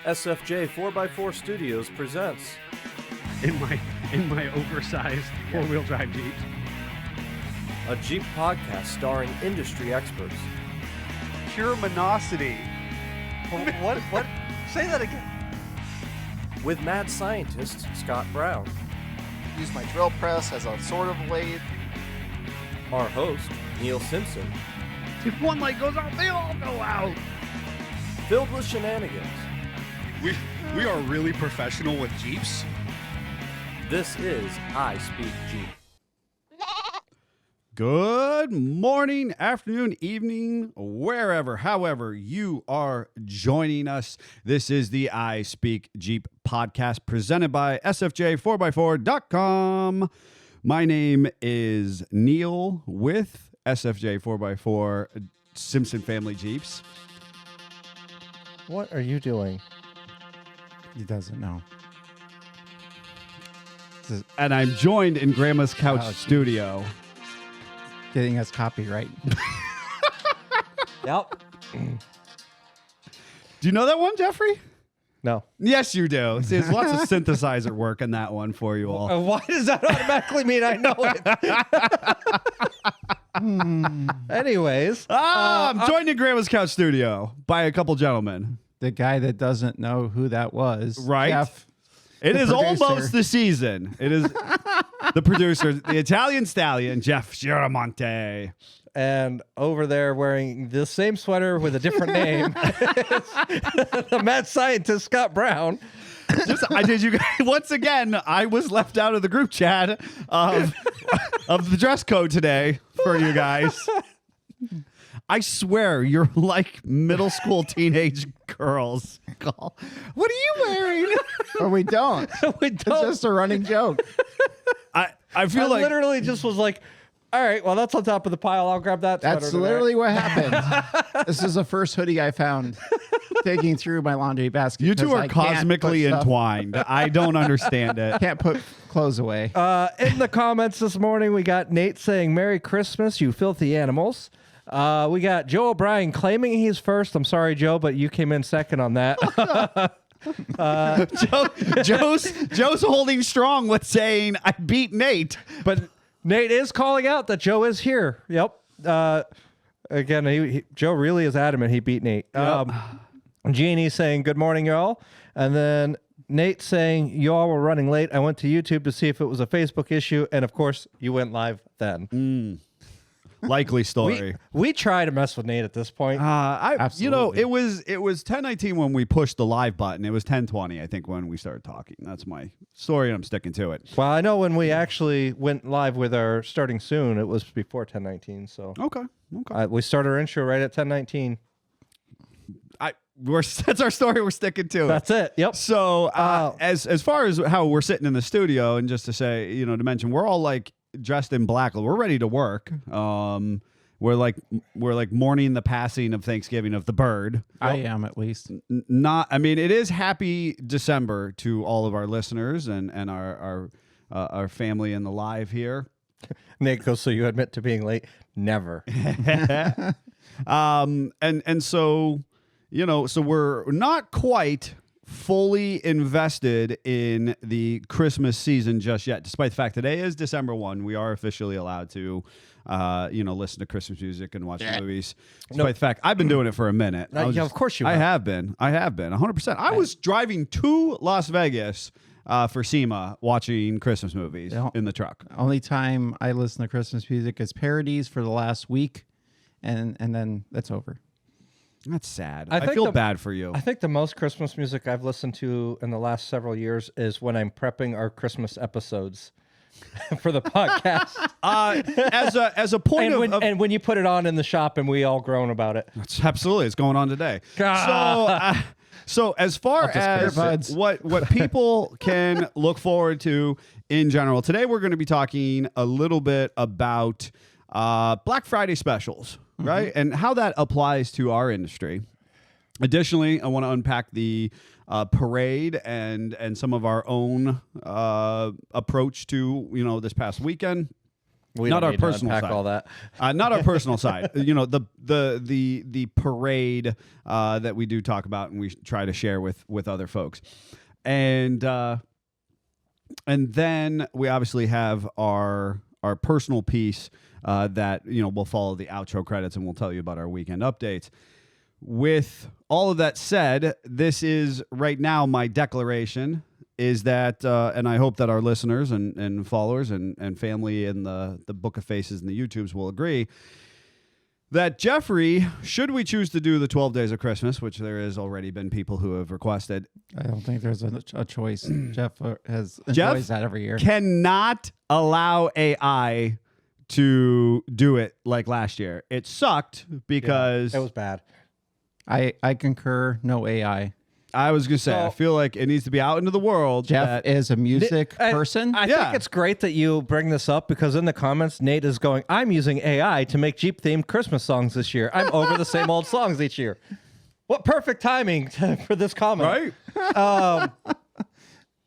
SFJ 4x4 Studios presents in my oversized four-wheel drive Jeep. a Jeep podcast starring industry experts. Pure monosity. What? Say that again. With mad scientist Scott Brown, Use my drill press as a sort of lathe. our host Neil Simpson, If one light goes out, they all go out. filled with shenanigans. We are really professional with Jeeps. This is I Speak Jeep. Good morning, afternoon, evening, wherever, however you are joining us. This is the I Speak Jeep podcast presented by SFJ4x4.com. My name is Neil with SFJ4x4 Simpson Family Jeeps. What are you doing? He doesn't know. And I'm joined in Grandma's Couch studio. Getting us copyright. Yep. Do you know that one, Jeffrey? No. Yes, you do. See, there's lots of synthesizer work in that one for you all. Why does that automatically mean I know it? Anyways, I'm joined in Grandma's Couch studio by a couple gentlemen. The guy that doesn't know who that was. Right. Jeff, It the is producer. almost the season. It is the producer, the Italian stallion, Jeff Giramonte. and over there wearing the same sweater with a different name, the mad scientist Scott Brown. I did you guys once again. I was left out of the group chat of the dress code today for you guys. I swear you're like middle school teenage girls. What are you wearing? But we don't. We It's don't. just a running joke. I feel I like literally just was like, all right, well, that's on top of the pile. I'll grab that. That's sweater literally what happened. This is the first hoodie I found taking through my laundry basket. you two 'cause are I can't cosmically put stuff- entwined. I don't understand it. Can't put clothes away. In the comments this morning, we got Nate saying, Merry Christmas, you filthy animals. We got Joe O'Brien claiming he's first. I'm sorry, Joe, but you came in second on that. Joe's holding strong with saying I beat Nate. But Nate is calling out that Joe is here. Yep. Again, Joe really is adamant he beat Nate. Jeannie saying, good morning, y'all. And then Nate saying, y'all were running late. I went to YouTube to see if it was a Facebook issue. And of course, you went live then. Likely story. We try to mess with Nate at this point. Absolutely. it was 10:19 when we pushed the live button. It was 10:20, I think, when we started talking. That's my story, and I'm sticking to it. Well, I know when we actually went live with our starting soon, it was before 10:19. So Okay. we started our intro right at 10:19. That's our story. We're sticking to it. That's it. Yep. So as far as how we're sitting in the studio, and just to say, to mention, we're all like dressed in black. We're ready to work. We're like mourning the passing of Thanksgiving of the bird. I am, at least. It is happy December to all of our listeners and our family in the live here. Nate goes, so you admit to being late? Never. And so, so we're not quite fully invested in the Christmas season just yet, despite the fact today is December 1. We are officially allowed to, listen to Christmas music and watch movies. Despite the fact I've been doing it for a minute. Of course you I have. have been 100%. I was driving to Las Vegas for SEMA watching Christmas movies in the truck. Only time I listen to Christmas music is parodies for the last week, and then that's over. That's sad. I I think feel bad for you. I think the most Christmas music I've listened to in the last several years is when I'm prepping our Christmas episodes for the podcast. As a point and when you put it on in the shop and we all groan about it. Absolutely, it's going on today. Ah. So as far as buds. what people can look forward to in general, today we're going to be talking a little bit about Black Friday specials, right, and how that applies to our industry. Additionally, I want to unpack the parade and some of our own approach to this past weekend. We Not don't our need to personal unpack side. all that. Not our personal side. You know, the parade that we do talk about and we try to share with other folks. And then we obviously have our personal piece that, you know, we'll follow the outro credits and we'll tell you about our weekend updates. With all of that said, this is right now my declaration is that, and I hope that our listeners and followers and family in the Book of Faces and the YouTubes will agree that Jeffrey, should we choose to do the 12 Days of Christmas, which there has already been people who have requested, I don't think there's a choice. Jeff enjoys that every year. cannot allow AI to do it like last year. It sucked because It was bad. I concur. No AI. I was going to say, I So- feel like it needs to be out into the world. Jeff that- is a music person. I Yeah. think it's great that you bring this up because in the comments, Nate is going, I'm using AI to make Jeep-themed Christmas songs this year. I'm over the same old songs each year. What perfect timing for this comment. right?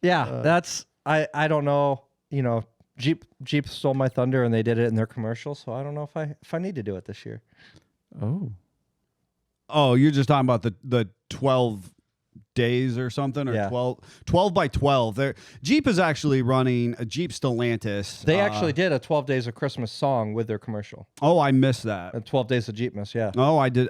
Yeah, that's, I don't know, you know, Jeep stole my thunder and they did it in their commercial, so I don't know if I need to do it this year. Oh, Oh, you're just talking about the 12 days or something, or Yeah. 12 by 12. Jeep is actually running a Jeep Stellantis. They actually did a 12 Days of Christmas song with their commercial. Oh, I missed that. 12 Days of Jeepmas, yeah. Oh, I did.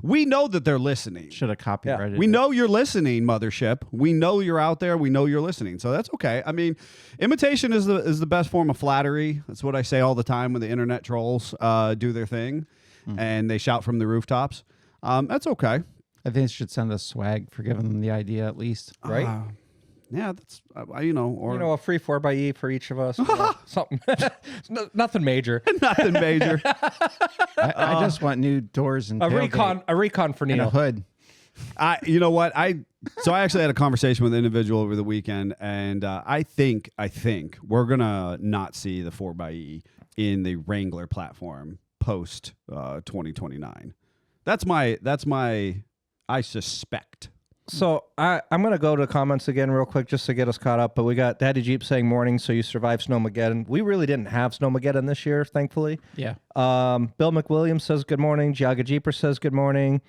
We know that they're listening. should have copyrighted. We it. know you're listening, mothership. We know you're out there. We know you're listening. So that's okay. I mean, imitation is the best form of flattery. That's what I say all the time when the internet trolls do their thing and they shout from the rooftops. That's okay. I think they should send us swag for giving them the idea at least. Right? Yeah, that's you know, or You know, a free 4xe for each of us. you know, something. Nothing major. nothing major. I just want new doors and A tailgate recon for and a Neil. hood. You know what? I actually had a conversation with an individual over the weekend, and I think we're gonna not see the 4xe in the Wrangler platform post 2029. That's my I suspect. So I'm going to go to comments again real quick just to get us caught up. But we got Daddy Jeep saying morning, so you survived Snowmageddon. We really didn't have Snowmageddon this year, thankfully. Yeah. Bill McWilliams says good morning. Giaga Jeeper says good morning.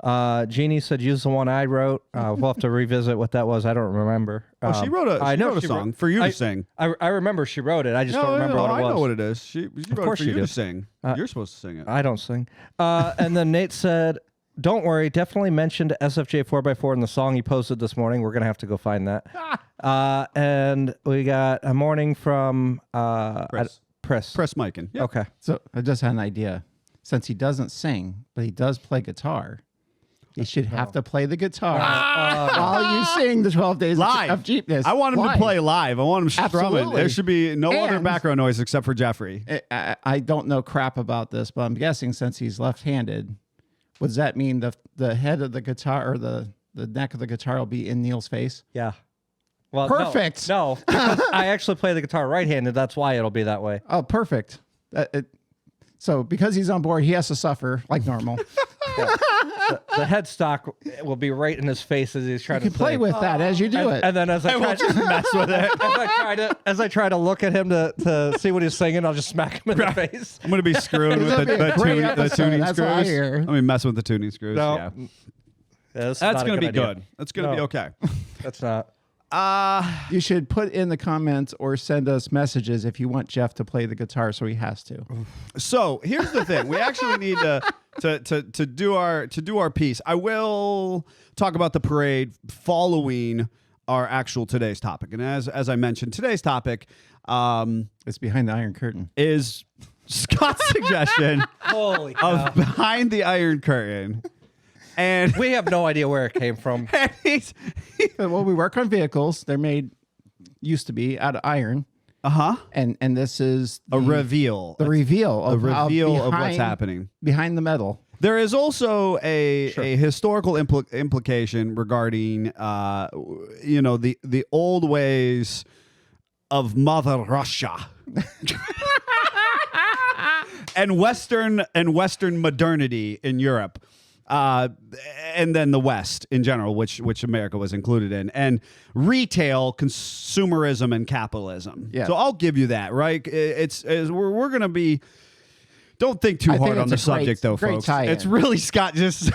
Jeannie said use the one I wrote. We'll have to revisit what that was. I don't remember. She wrote a song for you to sing. I remember she wrote it. I just don't remember what it I was. know what it is. She wrote it course for you you do. to sing. You're supposed to sing it. I don't sing. And then Nate said, don't worry, definitely mentioned SFJ 4x4 in the song he posted this morning. We're going to have to go find that. And we got a morning from Press. Press micing. Yep. Okay. So I just had an idea. Since he doesn't sing, but he does play guitar, he should have to play the guitar while you sing the 12 Days Live. of Jeepness. I want him Live. to play live. I want him strumming. Absolutely. There should be no other And- background noise except for Jeffrey. I don't know crap about this, but I'm guessing since he's left-handed, does that mean the head of the guitar or the neck of the guitar will be in Neil's face? Yeah. Well, Perfect. No, because I actually play the guitar right-handed. That's why it'll be that way. Oh, perfect. So because he's on board, he has to suffer like normal. The headstock will be right in his face as he's trying You to can play sing. with that as you do it. And then as I try to mess with it, as I try to look at him to see what he's singing, I'll just smack him in the face. I'm going to be screwing with gonna be a great the episode, tuning that's what I screws. hear. I'm going to mess with the tuning screws. No. Yeah. That's That's going to be idea. good. That's going to be No. okay. That's not. You should put in the comments or send us messages if you want Jeff to play the guitar, so he has to. So here's the thing: we actually need to do our piece. I will talk about the parade following our actual today's topic, and as I mentioned, today's topic It's behind the Iron Curtain. is Scott's suggestion Holy cow. of Behind the Iron Curtain, and We have no idea where it came from. he's Well, we work on vehicles. They're made, used to be, out of iron. uh-huh And this is a reveal, the reveal a of how reveal of what's behind- happening. behind the metal. There is also a historical implication regarding, the old ways of Mother Russia and Western modernity in Europe. and then the West in general, which America was included in, and retail, consumerism, and capitalism. Yeah. So I'll give you that, right? We're going to be. Don't think too I think hard on it's the a great- subject, though, great folks. tie-in. It's really Scott just,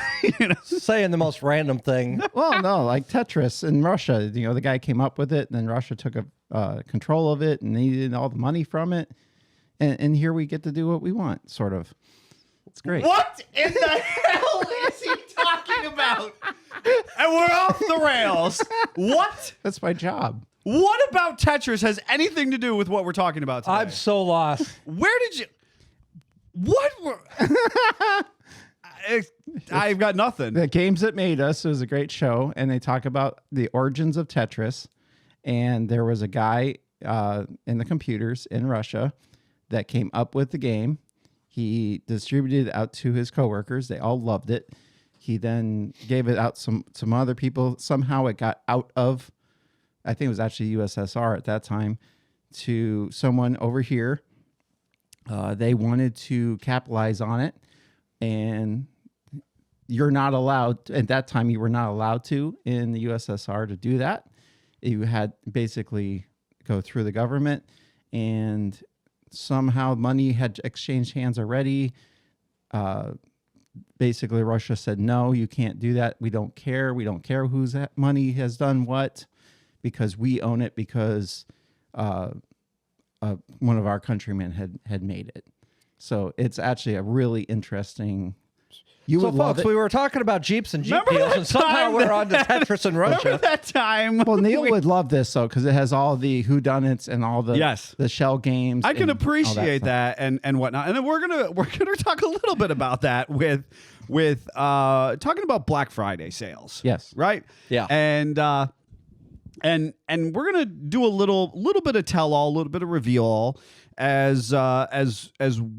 Saying the most random thing. Well, no, like Tetris in Russia. The guy came up with it, and then Russia took control of it and needed all the money from it. And here we get to do what we want, sort of. It's great. What in the hell is he talking about? And we're off the rails. What? That's my job. What about Tetris has anything to do with what we're talking about today? I'm so lost. Where did you? What were? I've got nothing. The Games That Made Us was a great show, and they talk about the origins of Tetris. And there was a guy in the computers in Russia that came up with the game. He distributed it out to his coworkers. They all loved it. He then gave it out some other people. Somehow it got out of, I think it was actually USSR at that time, to someone over here. They wanted to capitalize on it, and you're not allowed, at that time you were not allowed to in the USSR to do that. You had basically go through the government, and somehow money had exchanged hands already. Basically Russia said, no, you can't do that. We don't care. We don't care whose money has done what, because we own it, because one of our countrymen had made it. So it's actually a really interesting. You So, would love folks, it. we were talking about Jeeps and Jeep Remember deals, that and somehow time we're that- on to Tetris and Remember Russia. that time? Well, Neil would love this though, because it has all the whodunits and all the Yes. the shell games. I can and all appreciate stuff. that and whatnot, and then we're gonna talk a little bit about that with talking about Black Friday sales. Yes. right. Yeah. and we're gonna do a little bit of tell all, a little bit of reveal all, as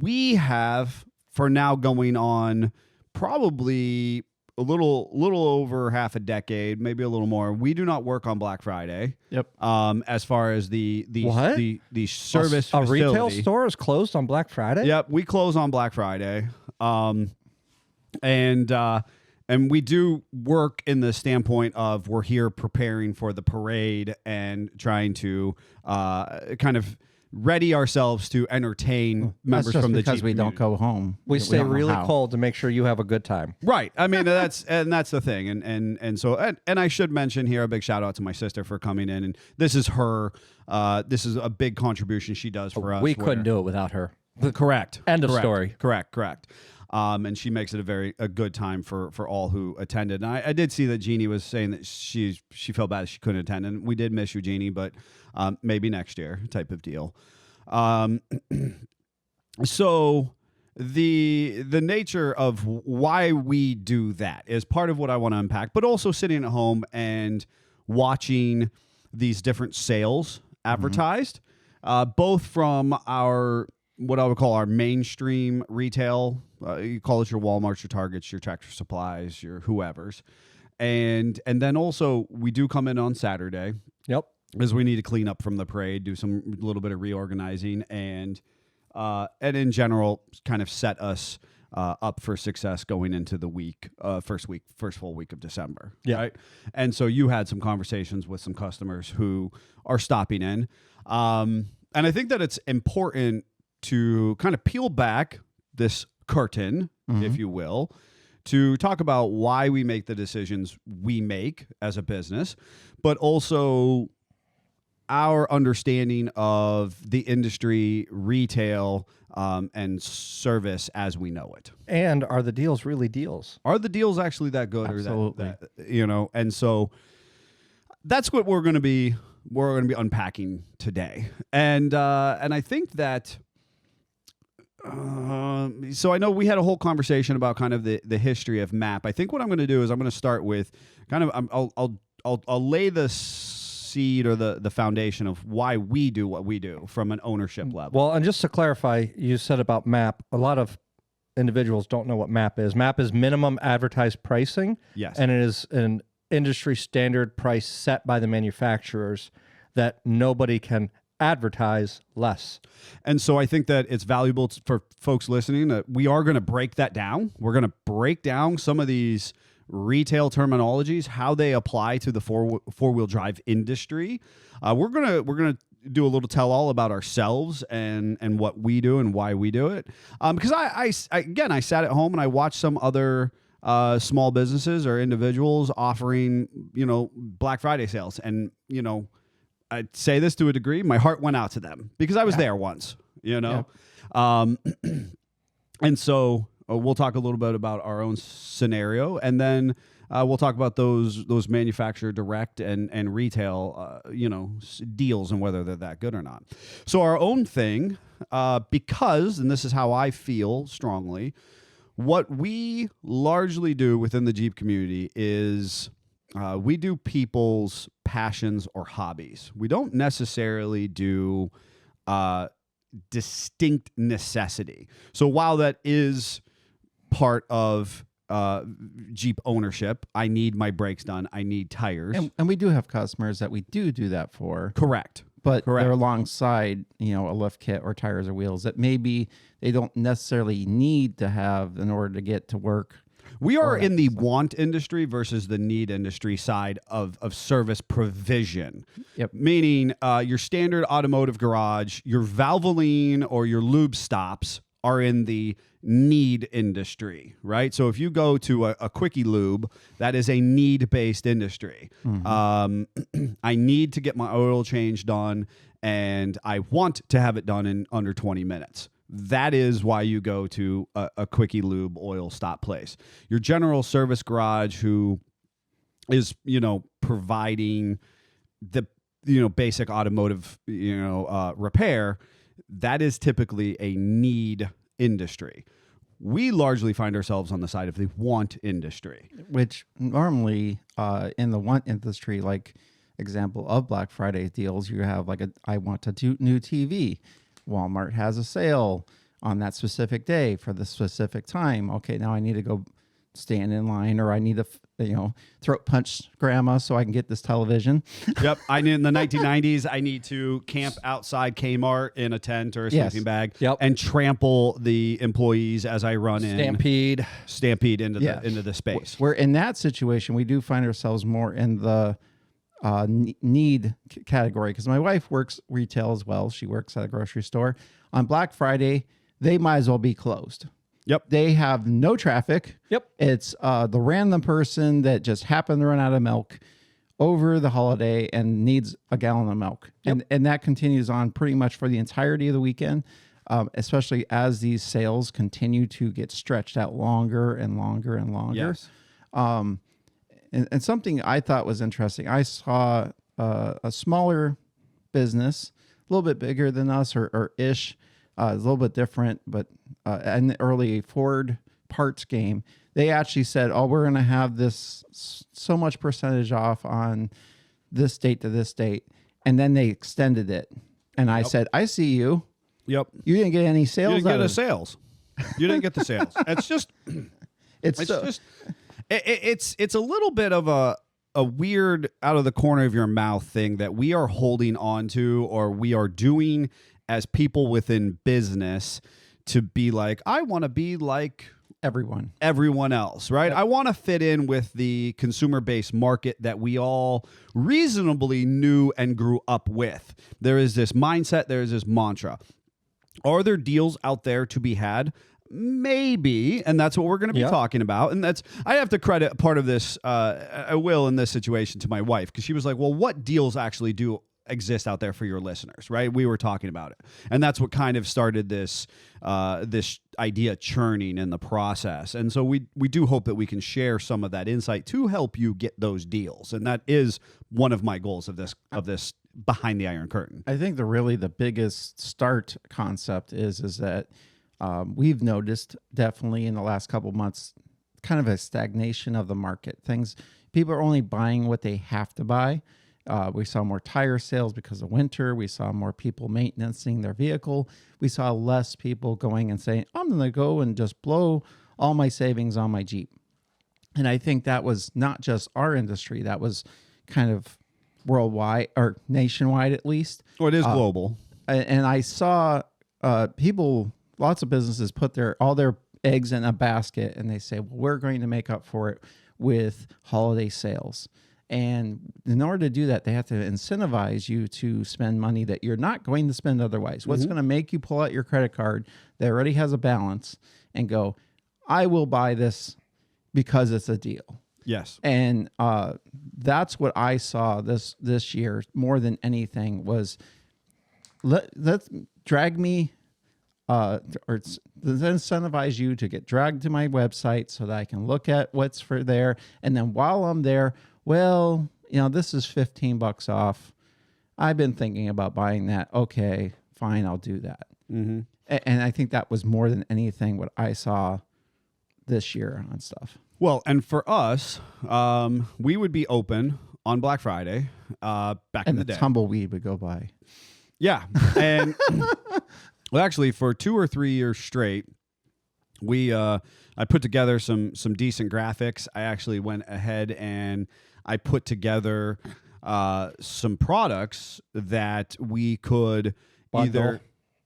we have for now going on probably a little over half a decade, maybe a little more. We do not work on Black Friday. Yep. As far as the What? the service A retail facility. store is closed on Black Friday? Yep, we close on Black Friday, and we do work in the standpoint of we're here preparing for the parade and trying to kind of ready ourselves to entertain members That's just from the because Jeep we don't community. go home. We stay don't know really how. cold to make sure you have a good time. Right. I mean, that's the thing. And so I should mention here a big shout out to my sister for coming in, and this is her. This is a big contribution she does for us. We couldn't do it without her. Correct. End of Correct. story. Correct. And she makes it a good time for all who attended. And I did see that Jeannie was saying that she felt bad that she couldn't attend, and we did miss you, Jeannie, but maybe next year type of deal. So the nature of why we do that is part of what I want to unpack, but also sitting at home and watching these different sales advertised, both from our what I would call our mainstream retail. You call it your Walmarts, your Targets, your Tractor Supplies, your whoever's, and then also we do come in on Saturday. Yep. As we need to clean up from the parade, do some little bit of reorganizing, and in general, kind of set us up for success going into the first full week of December. Yeah. Right. And so you had some conversations with some customers who are stopping in, and I think that it's important to kind of peel back this curtain, if you will, to talk about why we make the decisions we make as a business, but also our understanding of the industry, retail, and service as we know it. And are the deals really deals? Are the deals actually that good? Absolutely. Or that and so that's what we're going to be unpacking today. And I think that so I know we had a whole conversation about kind of the history of MAP. I think what I'm going to do is I'm going to start with kind of I'll lay the seed or the foundation of why we do what we do from an ownership level. Well, and just to clarify, you said about MAP, a lot of individuals don't know what MAP is. MAP is minimum advertised pricing. Yes. And it is an industry standard price set by the manufacturers that nobody can advertise less. And so I think that it's valuable for folks listening that we are going to break that down. We're going to break down some of these retail terminologies, how they apply to the four-wheel drive industry. We're gonna do a little tell all about ourselves and what we do and why we do it. Because I sat at home and I watched some other small businesses or individuals offering, Black Friday sales. And, I say this to a degree, my heart went out to them because I was there once, And so we'll talk a little bit about our own scenario, and then we'll talk about those manufacturer direct and retail, deals and whether they're that good or not. So our own thing, because, and this is how I feel strongly, what we largely do within the Jeep community is we do people's passions or hobbies. We don't necessarily do distinct necessity. So while that is part of Jeep ownership, I need my brakes done, I need tires. And we do have customers that we do that for. Correct. But Correct. they're alongside, a lift kit or tires or wheels that maybe they don't necessarily need to have in order to get to work. We are in the want industry versus the need industry side of service provision. Yep. Meaning your standard automotive garage, your Valvoline or your lube stops are in the need industry, right? So if you go to a Quickie Lube, that is a need-based industry. Mm-hmm. I need to get my oil change done, and I want to have it done in under 20 minutes. That is why you go to a Quickie Lube oil stop place. Your general service garage who is, providing the, basic automotive, repair, that is typically a need industry. We largely find ourselves on the side of the want industry. Which normally in the want industry, like example of Black Friday deals, you have like I want a new TV. Walmart has a sale on that specific day for the specific time. Okay, now I need to go stand in line, or I need to, throat punch grandma so I can get this television. Yep. In the 1990s, I need to camp outside Kmart in a tent or a sleeping bag and trample the employees as I run Stampede into the space. Where in that situation, we do find ourselves more in the need category, because my wife works retail as well. She works at a grocery store. On Black Friday, they might as well be closed. Yep. They have no traffic. Yep. It's the random person that just happened to run out of milk over the holiday and needs a gallon of milk. Yep. And that continues on pretty much for the entirety of the weekend, especially as these sales continue to get stretched out longer and longer and longer. Yes. And something I thought was interesting, I saw a smaller business, a little bit bigger than us or ish, a little bit different, but in the early Ford parts game, they actually said, we're going to have this so much percentage off on this date to this date. And then they extended it. And I said, I see you. Yep. You didn't get any sales. You didn't get the sales. You didn't get the sales. It's a little bit of a weird out of the corner of your mouth thing that we are holding on to, or we are doing as people within business to be like, I want to be like everyone else, right? Yep. I want to fit in with the consumer-based market that we all reasonably knew and grew up with. There is this mindset, there is this mantra. Are there deals out there to be had? Maybe, and that's what we're going to be talking about. And I have to credit part of this, I will in this situation, to my wife, because she was like, well, what deals actually do exist out there for your listeners, right? We were talking about it. And that's what kind of started this idea churning in the process. And so we do hope that we can share some of that insight to help you get those deals. And that is one of my goals of this Behind the Iron Curtain. I think the biggest start concept is that we've noticed definitely in the last couple of months kind of a stagnation of the market. People are only buying what they have to buy. We saw more tire sales because of winter. We saw more people maintaining their vehicle. We saw less people going and saying, I'm going to go and just blow all my savings on my Jeep. And I think that was not just our industry. That was kind of worldwide or nationwide at least. Well, it is global. And I saw lots of businesses put all their eggs in a basket, and they say, well, we're going to make up for it with holiday sales. And in order to do that, they have to incentivize you to spend money that you're not going to spend otherwise. What's going to make you pull out your credit card that already has a balance and go, I will buy this because it's a deal. Yes. And that's what I saw this year more than anything was let's drag me or incentivize you to get dragged to my website so that I can look at what's for there. And then while I'm there, well, this is $15 off. I've been thinking about buying that. Okay, fine, I'll do that. Mm-hmm. And I think that was more than anything what I saw this year on stuff. Well, and for us, we would be open on Black Friday back in the day. Tumbleweed would go by. Yeah. And well, actually, for 2 or 3 years straight, I put together some decent graphics. I actually went ahead and I put together some products that we could either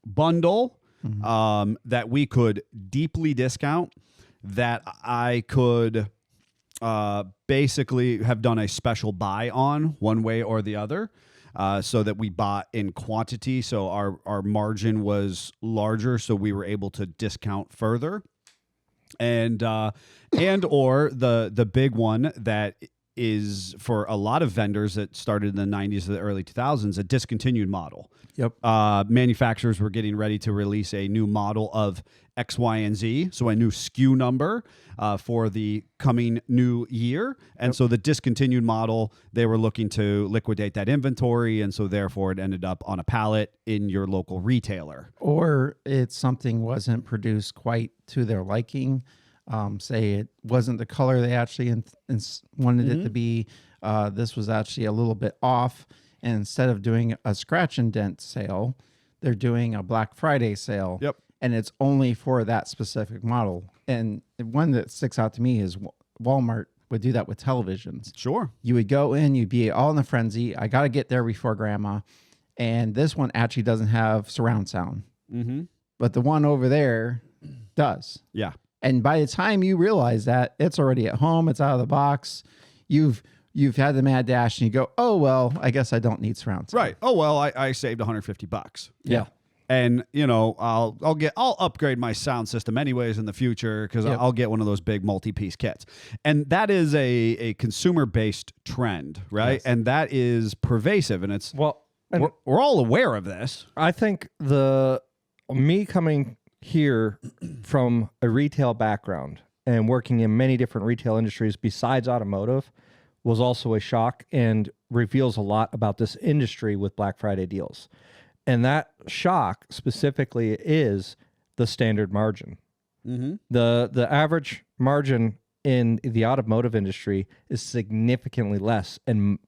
bundle, that we could deeply discount, that I could basically have done a special buy on one way or the other. So that we bought in quantity, so our margin was larger, so we were able to discount further, and or the big one that is for a lot of vendors that started in the 90s to the early 2000s, a discontinued model. Yep. Manufacturers were getting ready to release a new model of X, Y, and Z, so a new SKU number for the coming new year. And so the discontinued model, they were looking to liquidate that inventory, and so therefore it ended up on a pallet in your local retailer. Or something wasn't produced quite to their liking. Say it wasn't the color they actually wanted it to be. This was actually a little bit off. And instead of doing a scratch and dent sale, they're doing a Black Friday sale. Yep. And it's only for that specific model. And one that sticks out to me is Walmart would do that with televisions. Sure. You would go in, you'd be all in a frenzy. I got to get there before grandma. And this one actually doesn't have surround sound. Mm-hmm. But the one over there does. Yeah. And by the time you realize that, it's already at home, it's out of the box. You've had the mad dash and you go, oh, well, I guess I don't need surround sound. Right. Oh, well, I saved $150. Yeah. And I'll upgrade my sound system anyways in the future because I'll get one of those big multi-piece kits. And that is a consumer-based trend, right? Yes. And that is pervasive, and it's we're all aware of this. I think me coming here from a retail background and working in many different retail industries besides automotive was also a shock and reveals a lot about this industry with Black Friday deals. And that shock specifically is the standard margin. Mm-hmm. The average margin in the automotive industry is significantly less in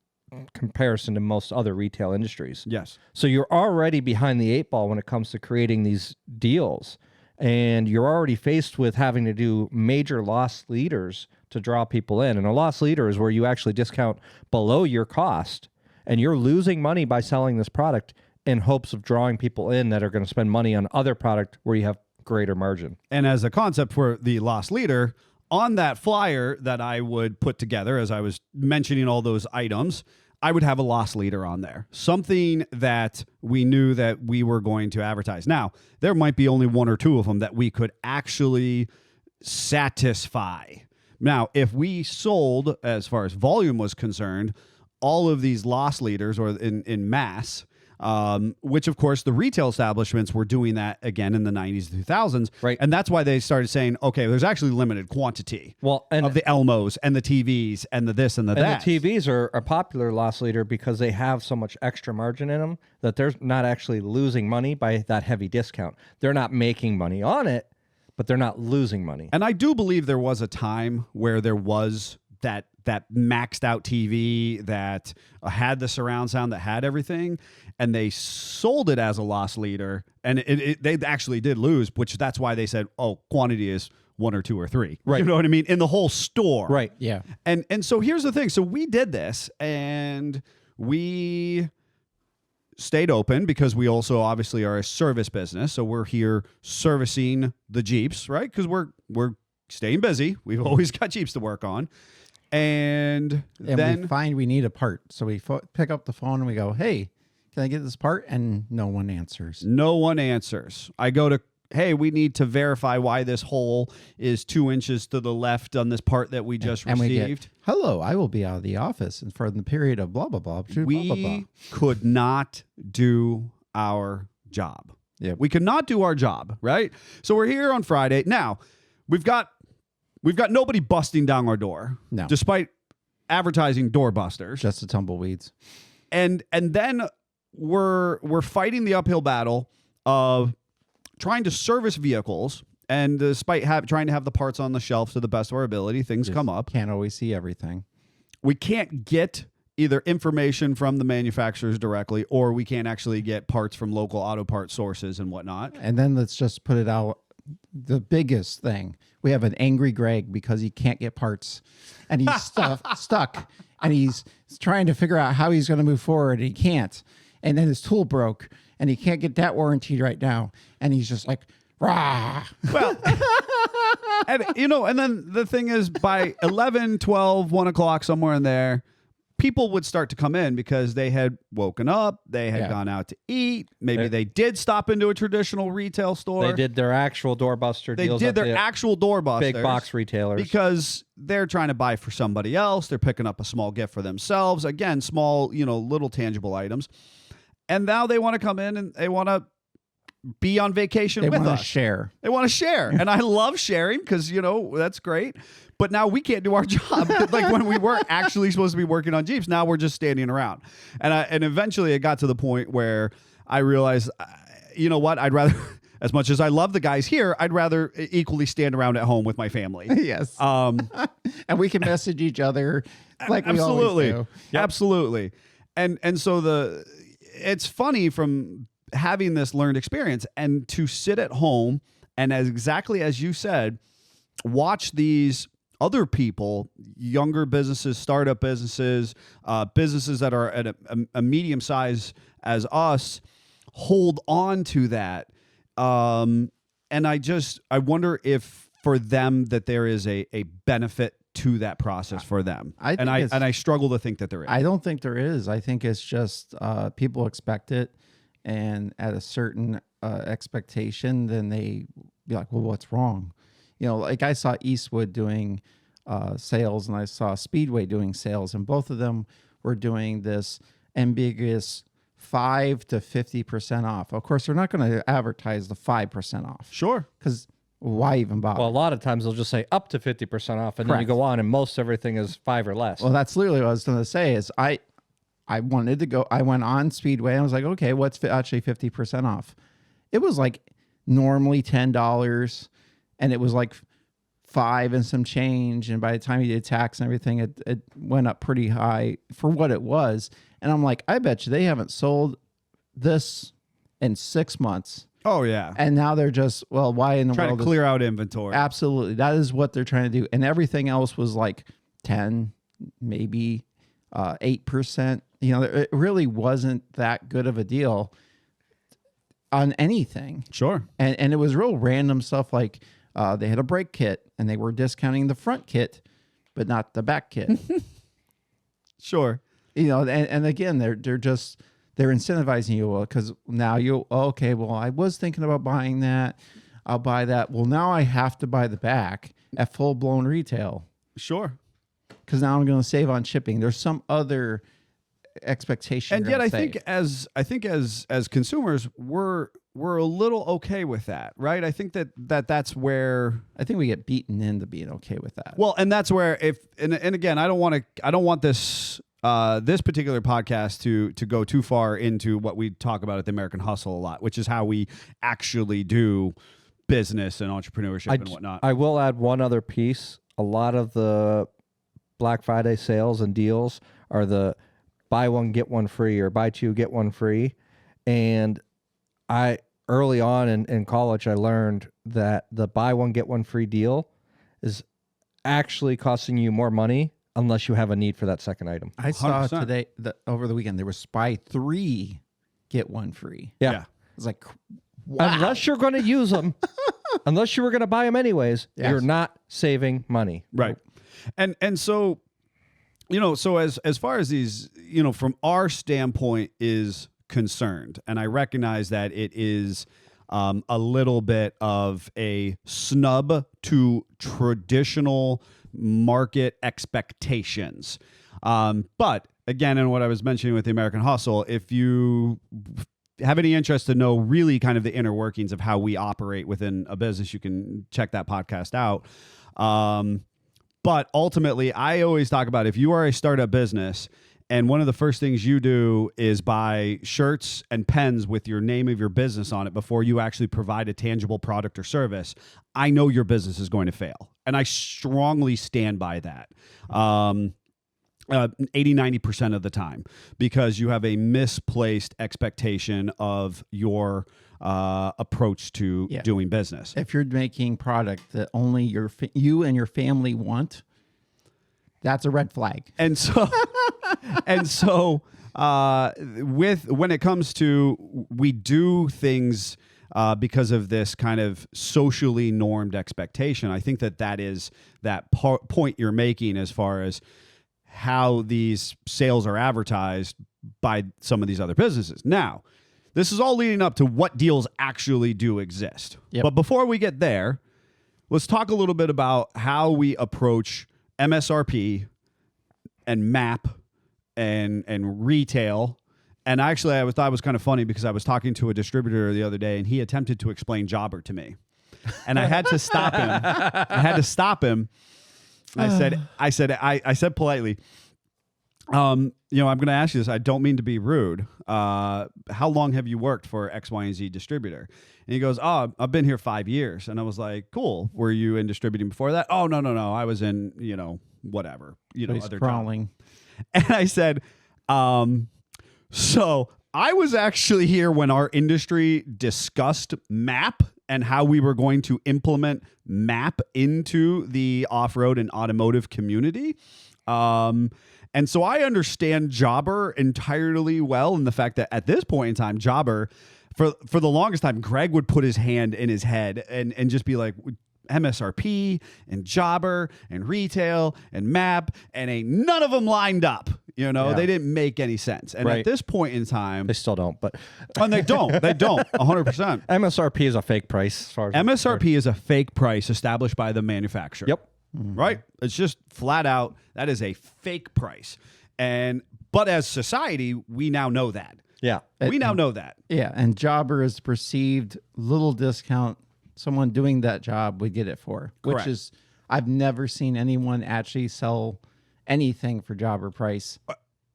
comparison to most other retail industries. Yes. So you're already behind the 8 ball when it comes to creating these deals. And you're already faced with having to do major loss leaders to draw people in. And a loss leader is where you actually discount below your cost, and you're losing money by selling this product in hopes of drawing people in that are going to spend money on other product where you have greater margin. And as a concept for the loss leader, on that flyer that I would put together, as I was mentioning all those items, I would have a loss leader on there, something that we knew that we were going to advertise. Now, there might be only 1 or 2 of them that we could actually satisfy. Now, if we sold, as far as volume was concerned, all of these loss leaders or in mass, which of course the retail establishments were doing that again in the 90s and 2000s. Right. And that's why they started saying, okay, there's actually limited quantity of the Elmos and the TVs and the this and the that. And the TVs are a popular loss leader because they have so much extra margin in them that they're not actually losing money by that heavy discount. They're not making money on it, but they're not losing money. And I do believe there was a time where there was that maxed out TV that had the surround sound, that had everything, and they sold it as a loss leader, and they actually did lose, which that's why they said, oh, quantity is 1 or 2 or 3. Right. You know what I mean? In the whole store. Right. Yeah. And so here's the thing. So we did this, and we stayed open because we also obviously are a service business. So we're here servicing the Jeeps, right? Because we're staying busy. We've always got Jeeps to work on. And then we find we need a part. So we pick up the phone and we go, hey, can I get this part? And no one answers. no one answers. I go to, hey, we need to verify why this hole is 2 inches to the left on this part that we just And we received. get, hello, I will be out of the office and for the period of blah, blah, blah, blah, We blah, blah. could not do our job. Yep. We could not do our job, right? So we're here on Friday. Now, we've got nobody busting down our door. No. Despite advertising doorbusters. Just the tumbleweeds. And then we're fighting the uphill battle of trying to service vehicles, and despite trying to have the parts on the shelf to the best of our ability, things come up. Can't always see everything. We can't get either information from the manufacturers directly, or we can't actually get parts from local auto part sources and whatnot. And then let's just put it out. The biggest thing, we have an angry Greg because he can't get parts and he's stuck and he's trying to figure out how he's going to move forward and he can't. And then his tool broke and he can't get that warranty right now. And he's just like, rah. Well, and then the thing is, by 11, 12, 1 o'clock, somewhere in there, people would start to come in because they had woken up, they had gone out to eat, maybe they did stop into a traditional retail store. They did their actual doorbuster They deals. did at their the actual doorbusters. big box retailers. Because they're trying to buy for somebody else. They're picking up a small gift for themselves. Again, small, little tangible items. And now they want to come in and they want to be on vacation They with want us. to share. They want to share. And I love sharing because, that's great. But now we can't do our job. Like when we weren't actually supposed to be working on Jeeps, now we're just standing around. And eventually it got to the point where I realized, you know what? I'd rather, as much as I love the guys here, I'd rather equally stand around at home with my family. Yes. And we can message each other like we Absolutely. always do. Absolutely. And so it's funny from having this learned experience and to sit at home and exactly as you said, watch these other people, younger businesses, startup businesses, businesses that are at a medium size as us, hold on to that. And I wonder if for them that there is a benefit to that process for them. I struggle to think that there is. I don't think there is. I think it's just people expect it, and at a certain expectation, then they be like, well, what's wrong? Like I saw Eastwood doing sales and I saw Speedway doing sales, and both of them were doing this ambiguous 5 to 50% off. Of course, they're not going to advertise the 5% off. Sure. Because why even bother? Well, a lot of times they'll just say up to 50% off, and then you Correct. go on, and most everything is 5 or less. Well, that's literally what I was going to say is I wanted to go. I went on Speedway and I was like, okay, what's actually 50% off? It was like normally $10 and it was like $5 and some change. And by the time you did tax and everything, it went up pretty high for what it was. And I'm like, I bet you they haven't sold this in 6 months. Oh yeah. And now they're just, well, why in the Trying world? to clear out inventory. Absolutely. That is what they're trying to do. And everything else was like 10, maybe 8%. It really wasn't that good of a deal on anything. Sure. And it was real random stuff like they had a brake kit and they were discounting the front kit, but not the back kit. Sure. And again, they're incentivizing you because now I was thinking about buying that. I'll buy that. Well, now I have to buy the back at full blown retail Sure. because now I'm going to save on shipping. There's some other expectation. And yet I think as consumers, we're a little okay with that, right? I think that's where I think we get beaten into being okay with that. well, and that's where and again, I don't want this this particular podcast to go too far into what we talk about at the American Hustle a lot, which is how we actually do business and entrepreneurship and whatnot. I will add one other piece. A lot of the Black Friday sales and deals are the buy one, get one free, or buy two, get one free. And early on in college, I learned that the buy one, get one free deal is actually costing you more money unless you have a need for that second item. I saw 100%. today over the weekend there was Spy 3 get one free. Yeah. Yeah. It's like, wow. Unless you're going to use them, unless you were going to buy them anyways, Yes. you're not saving money. Right. And so, so as far as these, from our standpoint is concerned, and I recognize that it is a little bit of a snub to traditional market expectations. But again, in what I was mentioning with the American Hustle, if you have any interest to know really kind of the inner workings of how we operate within a business, you can check that podcast out. But ultimately, I always talk about if you are a startup business and one of the first things you do is buy shirts and pens with your name of your business on it before you actually provide a tangible product or service, I know your business is going to fail. And I strongly stand by that. 80-90% of the time, because you have a misplaced expectation of your approach to Yeah. doing business. If you're making product that only you and your family want, that's a red flag. And so, when it comes to, we do things because of this kind of socially normed expectation. I think that is that point you're making as far as how these sales are advertised by some of these other businesses. Now, this is all leading up to what deals actually do exist. Yep. But before we get there, let's talk a little bit about how we approach MSRP and MAP and retail. And actually, I thought it was kind of funny because I was talking to a distributor the other day, and he attempted to explain Jobber to me, and I had to stop him. I said politely, I'm going to ask you this. I don't mean to be rude. How long have you worked for X, Y, and Z distributor? And he goes, oh, I've been here 5 years. And I was like, cool. Were you in distributing before that? Oh, no. I was in, whatever, He's other jobs. crawling. And I said, so I was actually here when our industry discussed MAP and how we were going to implement MAP into the off-road and automotive community. And so I understand Jobber entirely well, and the fact that at this point in time, Jobber, for the longest time, Greg would put his hand in his head and just be like, MSRP and Jobber and retail and MAP, and ain't none of them lined up. They didn't make any sense. And Right. at this point in time, They still don't, but and they don't 100%. MSRP is a fake price as far as MSRP is a fake price established by the manufacturer. Yep. Right? It's just flat out, that is a fake price. But as society, we now know that. Yeah. We now know that. Yeah, and jobber is perceived little discount someone doing that job would get it for, Correct. which is I've never seen anyone actually sell anything for jobber price.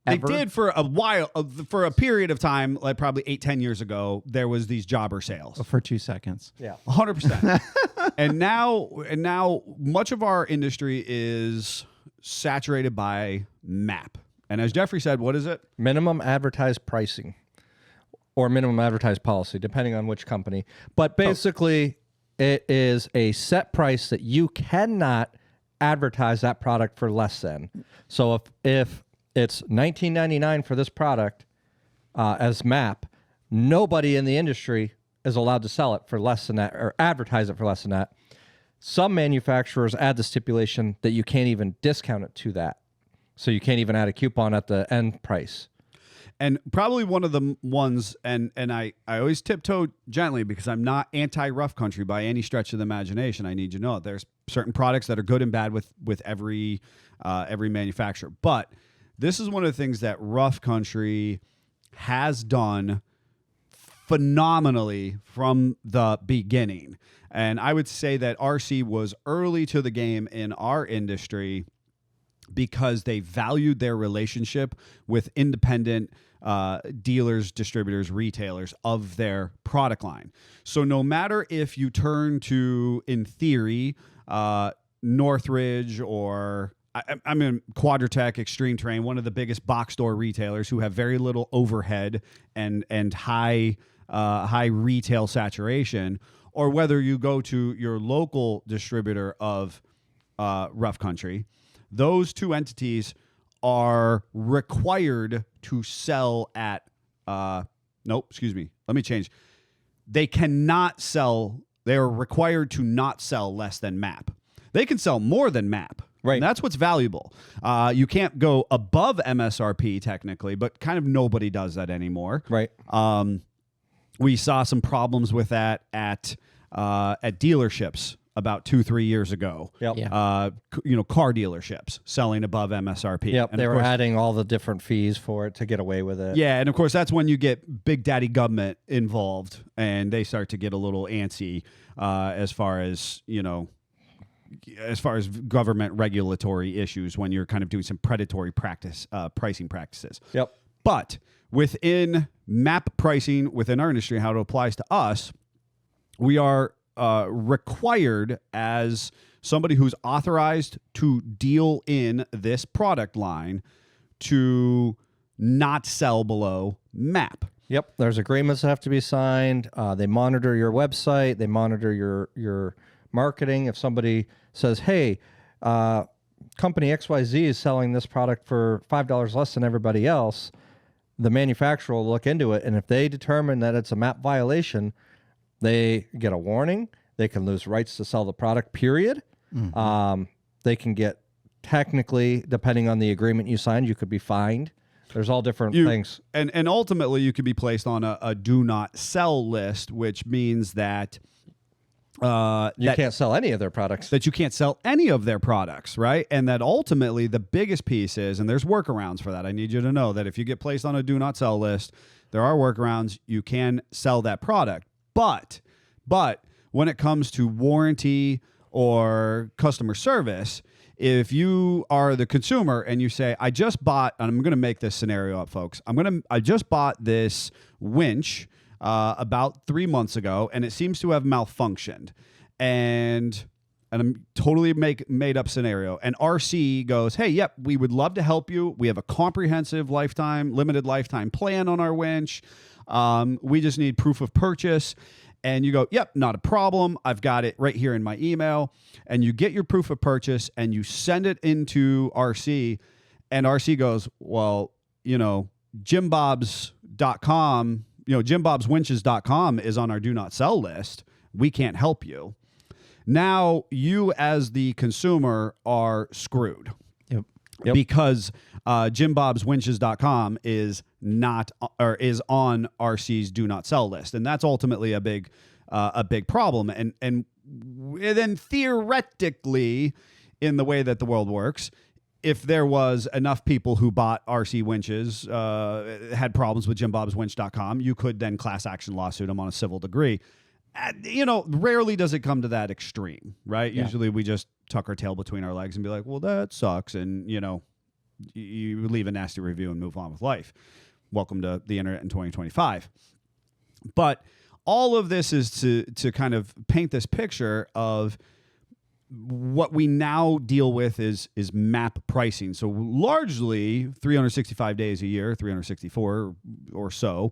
They Ever? did for a while, for a period of time, like probably 8-10 years ago, there was these Jobber sales. For 2 seconds. Yeah. 100%. and now much of our industry is saturated by MAP. And as Jeffrey said, what is it? Minimum advertised pricing or minimum advertised policy, depending on which company. But basically, it is a set price that you cannot advertise that product for less than. So if it's $19.99 for this product as MAP, nobody in the industry is allowed to sell it for less than that or advertise it for less than that. Some manufacturers add the stipulation that you can't even discount it to that. So you can't even add a coupon at the end price. And probably one of the ones, and I always tiptoe gently because I'm not anti-rough country by any stretch of the imagination. I need you to know there's certain products that are good and bad with every manufacturer. But this is one of the things that rough country has done phenomenally from the beginning. And I would say that RC was early to the game in our industry because they valued their relationship with independent dealers, distributors, retailers of their product line. So no matter if you turn to, in theory, Northridge or I'm in Quadratech, Extreme Terrain, one of the biggest box store retailers who have very little overhead and high retail saturation, or whether you go to your local distributor of rough country, those two entities are required to sell at nope, excuse me. Let me change. They cannot sell. They are required to not sell less than MAP. They can sell more than MAP. Right. And that's what's valuable. You can't go above MSRP technically, but kind of nobody does that anymore. Right. We saw some problems with that at dealerships about 2-3 years ago. Yep. Yeah. Car dealerships selling above MSRP. Yep. And They of were course- adding all the different fees for it to get away with it. Yeah, and of course that's when you get big daddy government involved, and they start to get a little antsy as far as government regulatory issues when you're kind of doing some predatory pricing practices. Yep. But within MAP pricing within our industry, how it applies to us, we are required as somebody who's authorized to deal in this product line to not sell below MAP. Yep. There's agreements that have to be signed. They monitor your website. They monitor your marketing. If somebody says, hey, company XYZ is selling this product for $5 less than everybody else, the manufacturer will look into it. And if they determine that it's a MAP violation, they get a warning. They can lose rights to sell the product, period. They can get, technically, depending on the agreement you signed, you could be fined. There's all different things. And ultimately, you could be placed on a do not sell list, which means that You can't sell any of their products. that you can't sell any of their products, right? And that ultimately the biggest piece is, and there's workarounds for that. I need you to know that if you get placed on a do not sell list, there are workarounds. You can sell that product. But when it comes to warranty or customer service, if you are the consumer and you say, I just bought, and I'm going to make this scenario up, folks. I just bought this winch about 3 months ago, and it seems to have malfunctioned. And I'm totally made up scenario. And RC goes, hey, yep, we would love to help you. We have a comprehensive limited lifetime plan on our winch. We just need proof of purchase. And you go, yep, not a problem. I've got it right here in my email. And you get your proof of purchase and you send it into RC. And RC goes, well, jimbobs.com, jimbobswinches.com is on our do not sell list. We can't help you. Now you as the consumer are screwed. Yep. Because jimbobswinches.com is not or is on RC's do not sell list, and that's ultimately a big problem. And then theoretically, in the way that the world works, if there was enough people who bought RC winches had problems with jimbobswinch.com, you could then class action lawsuit them on a civil degree. Rarely does it come to that extreme, right? Yeah. Usually we just tuck our tail between our legs and be like, well, that sucks. And, you leave a nasty review and move on with life. Welcome to the internet in 2025. But all of this is to kind of paint this picture of what we now deal with is MAP pricing. So largely 365 days a year, 364 or so,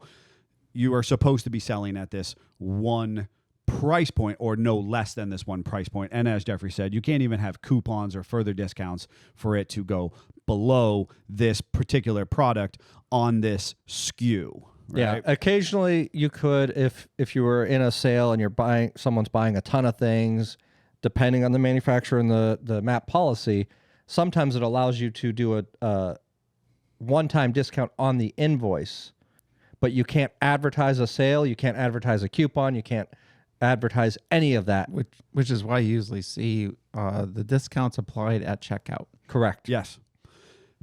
you are supposed to be selling at this one price point or no less than this one price point. And as Jeffrey said, you can't even have coupons or further discounts for it to go below this particular product on this SKU. Right? Yeah, occasionally you could, if you were in a sale and someone's buying a ton of things, depending on the manufacturer and the MAP policy, sometimes it allows you to do a one-time discount on the invoice, but you can't advertise a sale, you can't advertise a coupon, you can't advertise any of that. Which is why you usually see the discounts applied at checkout. Correct. Yes.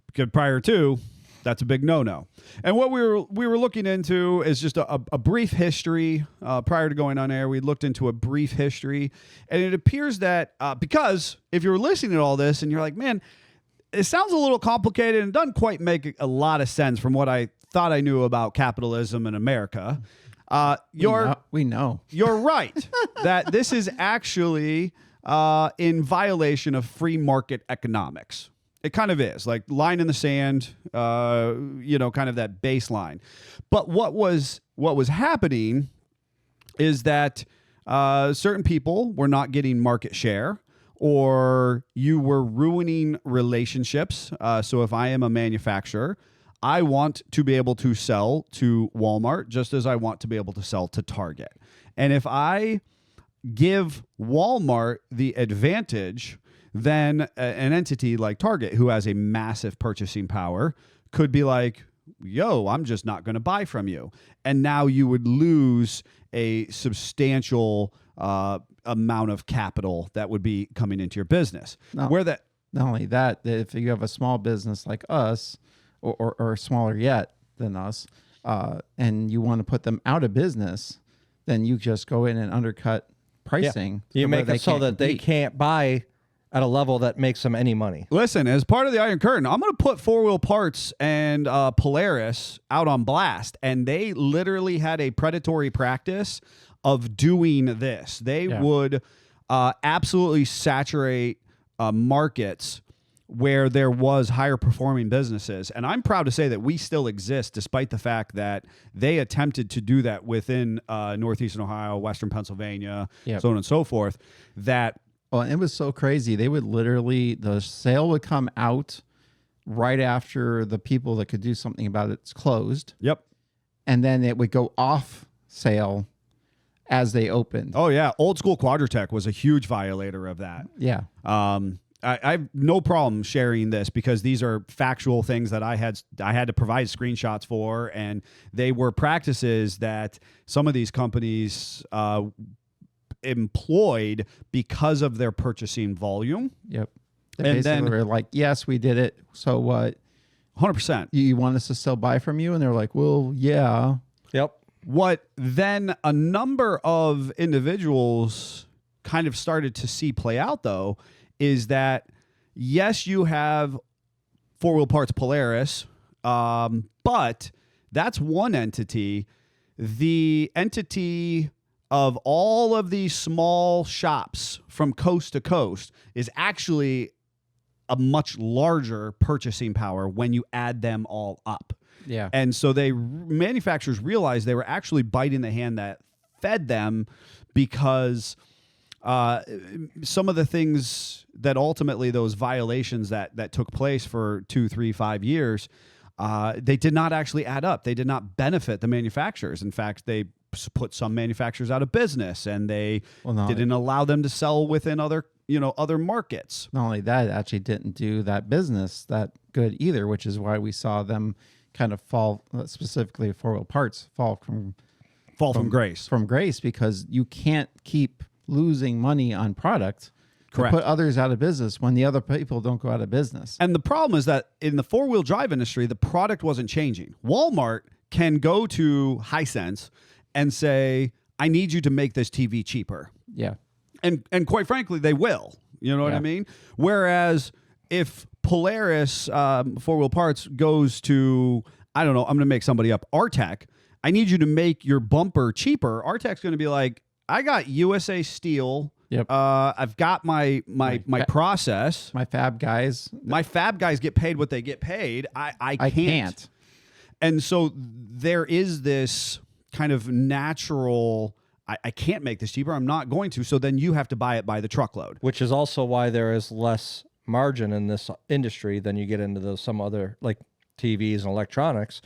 Because prior to, that's a big no-no. And what we were looking into is just a brief history. Prior to going on air, we looked into a brief history. And it appears that because if you're listening to all this and you're like, man, it sounds a little complicated and doesn't quite make a lot of sense from what I thought I knew about capitalism in America. We know. You're right that this is actually in violation of free market economics. It kind of is, like line in the sand, kind of that baseline. But what was happening is that certain people were not getting market share, or you were ruining relationships. So if I am a manufacturer, I want to be able to sell to Walmart just as I want to be able to sell to Target. And if I give Walmart the advantage, then an entity like Target, who has a massive purchasing power, could be like, yo, I'm just not going to buy from you. And now you would lose a substantial amount of capital that would be coming into your business. No. Where that Not only that, if you have a small business like us, or smaller yet than us, and you want to put them out of business, then you just go in and undercut pricing. You to where make it so can't that they compete. can't buy at a level that makes them any money. Listen, as part of the Iron Curtain, I'm going to put Four Wheel Parts and Polaris out on blast. And they literally had a predatory practice of doing this. They would absolutely saturate markets where there was higher performing businesses. And I'm proud to say that we still exist despite the fact that they attempted to do that within Northeastern Ohio, Western Pennsylvania, so on and so forth, that Oh, and it was so crazy. They would literally, the sale would come out right after the people that could do something about it's closed. Yep. And then it would go off sale as they opened. Oh, yeah. Old school Quadratech was a huge violator of that. Yeah. I have no problem sharing this because these are factual things that I had to provide screenshots for, and they were practices that some of these companies employed because of their purchasing volume. Yep. They And basically then- were like, yes, we did it. So what? 100%. You want us to still buy from you? And they're like, well, yeah. Yep. What then a number of individuals kind of started to see play out, though, is that, yes, you have Four Wheel Parts Polaris, but that's one entity. The entity of all of these small shops from coast to coast is actually a much larger purchasing power when you add them all up. Yeah. And so manufacturers realized they were actually biting the hand that fed them, because some of the things that ultimately those violations that took place for 2, 3, 5 years, they did not actually add up. They did not benefit the manufacturers. In fact, they put some manufacturers out of business, and they didn't allow them to sell within other markets. Not only that, it actually didn't do that business that good either, which is why we saw them kind of fall, specifically Four Wheel Parts, fall from grace. From grace, because you can't keep losing money on product Correct. to put others out of business when the other people don't go out of business. And the problem is that in the four-wheel drive industry, the product wasn't changing. Walmart can go to Hisense and say, I need you to make this TV cheaper. Yeah. And quite frankly, they will. You know what I Yeah. mean? Whereas if Polaris Four Wheel Parts goes to, I don't know, I'm going to make somebody up, Artec, I need you to make your bumper cheaper. Artec's going to be like, I got USA Steel. Yep. I've got my process. My fab guys, My fab guys get paid what they get paid. I can't. And so there is this kind of natural, I can't make this cheaper. I'm not going to. So then you have to buy it by the truckload. Which is also why there is less margin in this industry than you get into some other, like TVs and electronics.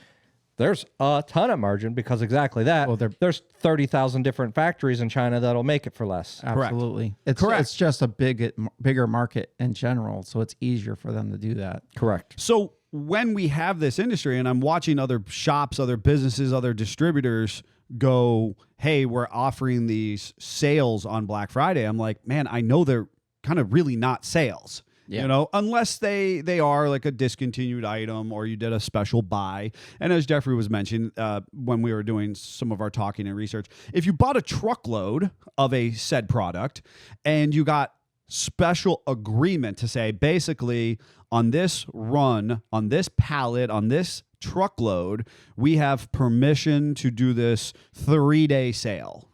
There's a ton of margin because exactly that. Well, there's 30,000 different factories in China that'll make it for less. absolutely. Correct. It's just a bigger market in general, so it's easier for them to do that. Correct. So when we have this industry, and I'm watching other shops, other businesses, other distributors go, hey, we're offering these sales on Black Friday. I'm like, man, I know they're kind of really not sales. Yeah. You know, unless they are like a discontinued item or you did a special buy. And as Jeffrey was mentioning when we were doing some of our talking and research, if you bought a truckload of a said product and you got special agreement to say, basically, on this run, on this pallet, on this truckload, we have permission to do this 3-day sale.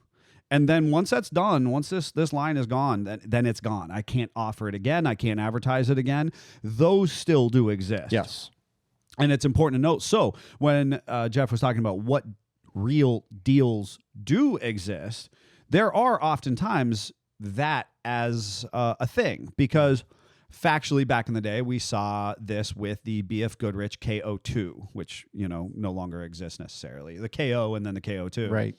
And then once that's done, once this line is gone, then it's gone. I can't offer it again. I can't advertise it again. Those still do exist. Yes. And it's important to note. So when Jeff was talking about what real deals do exist, there are oftentimes that as a thing, because factually back in the day we saw this with the BF Goodrich KO2, which no longer exists necessarily. The KO and then the KO2. Right.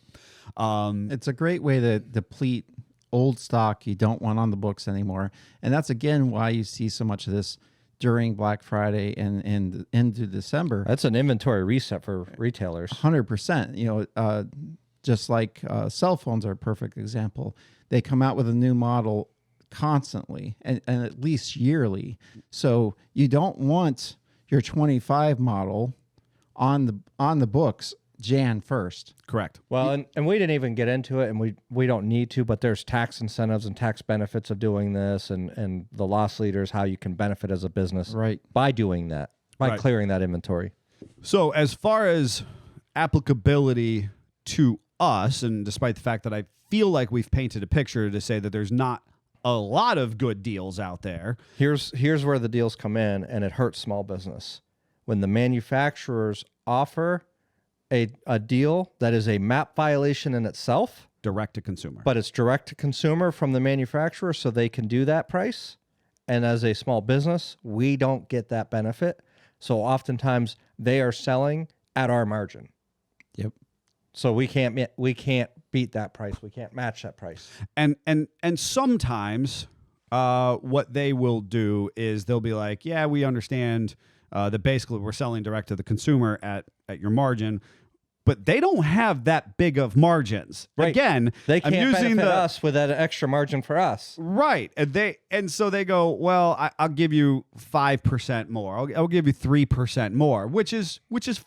It's a great way to deplete old stock you don't want on the books anymore. And that's again why you see so much of this during Black Friday and into December. That's an inventory reset for retailers. 100%. Just like cell phones are a perfect example. They come out with a new model constantly and at least yearly. So you don't want your 25 model on the books Jan 1st. Correct. Well, and we didn't even get into it, and we don't need to, but there's tax incentives and tax benefits of doing this, and the loss leaders, how you can benefit as a business Right. by doing that, by Right. clearing that inventory. So as far as applicability to us, and despite the fact that I feel like we've painted a picture to say that there's not a lot of good deals out there. Here's where the deals come in, and it hurts small business. When the manufacturers offer a deal that is a MAP violation in itself, Direct to consumer. but it's direct to consumer from the manufacturer, so they can do that price. And as a small business, we don't get that benefit. So oftentimes they are selling at our margin. Yep. So we can't beat that price. We can't match that price. And sometimes what they will do is they'll be like, yeah, we understand that basically we're selling direct to the consumer at your margin, but they don't have that big of margins. Right. Again, They I'm can't using benefit us with that extra margin for us. Right. And so they go, well, I'll give you 5% more. I'll give you 3% more, which is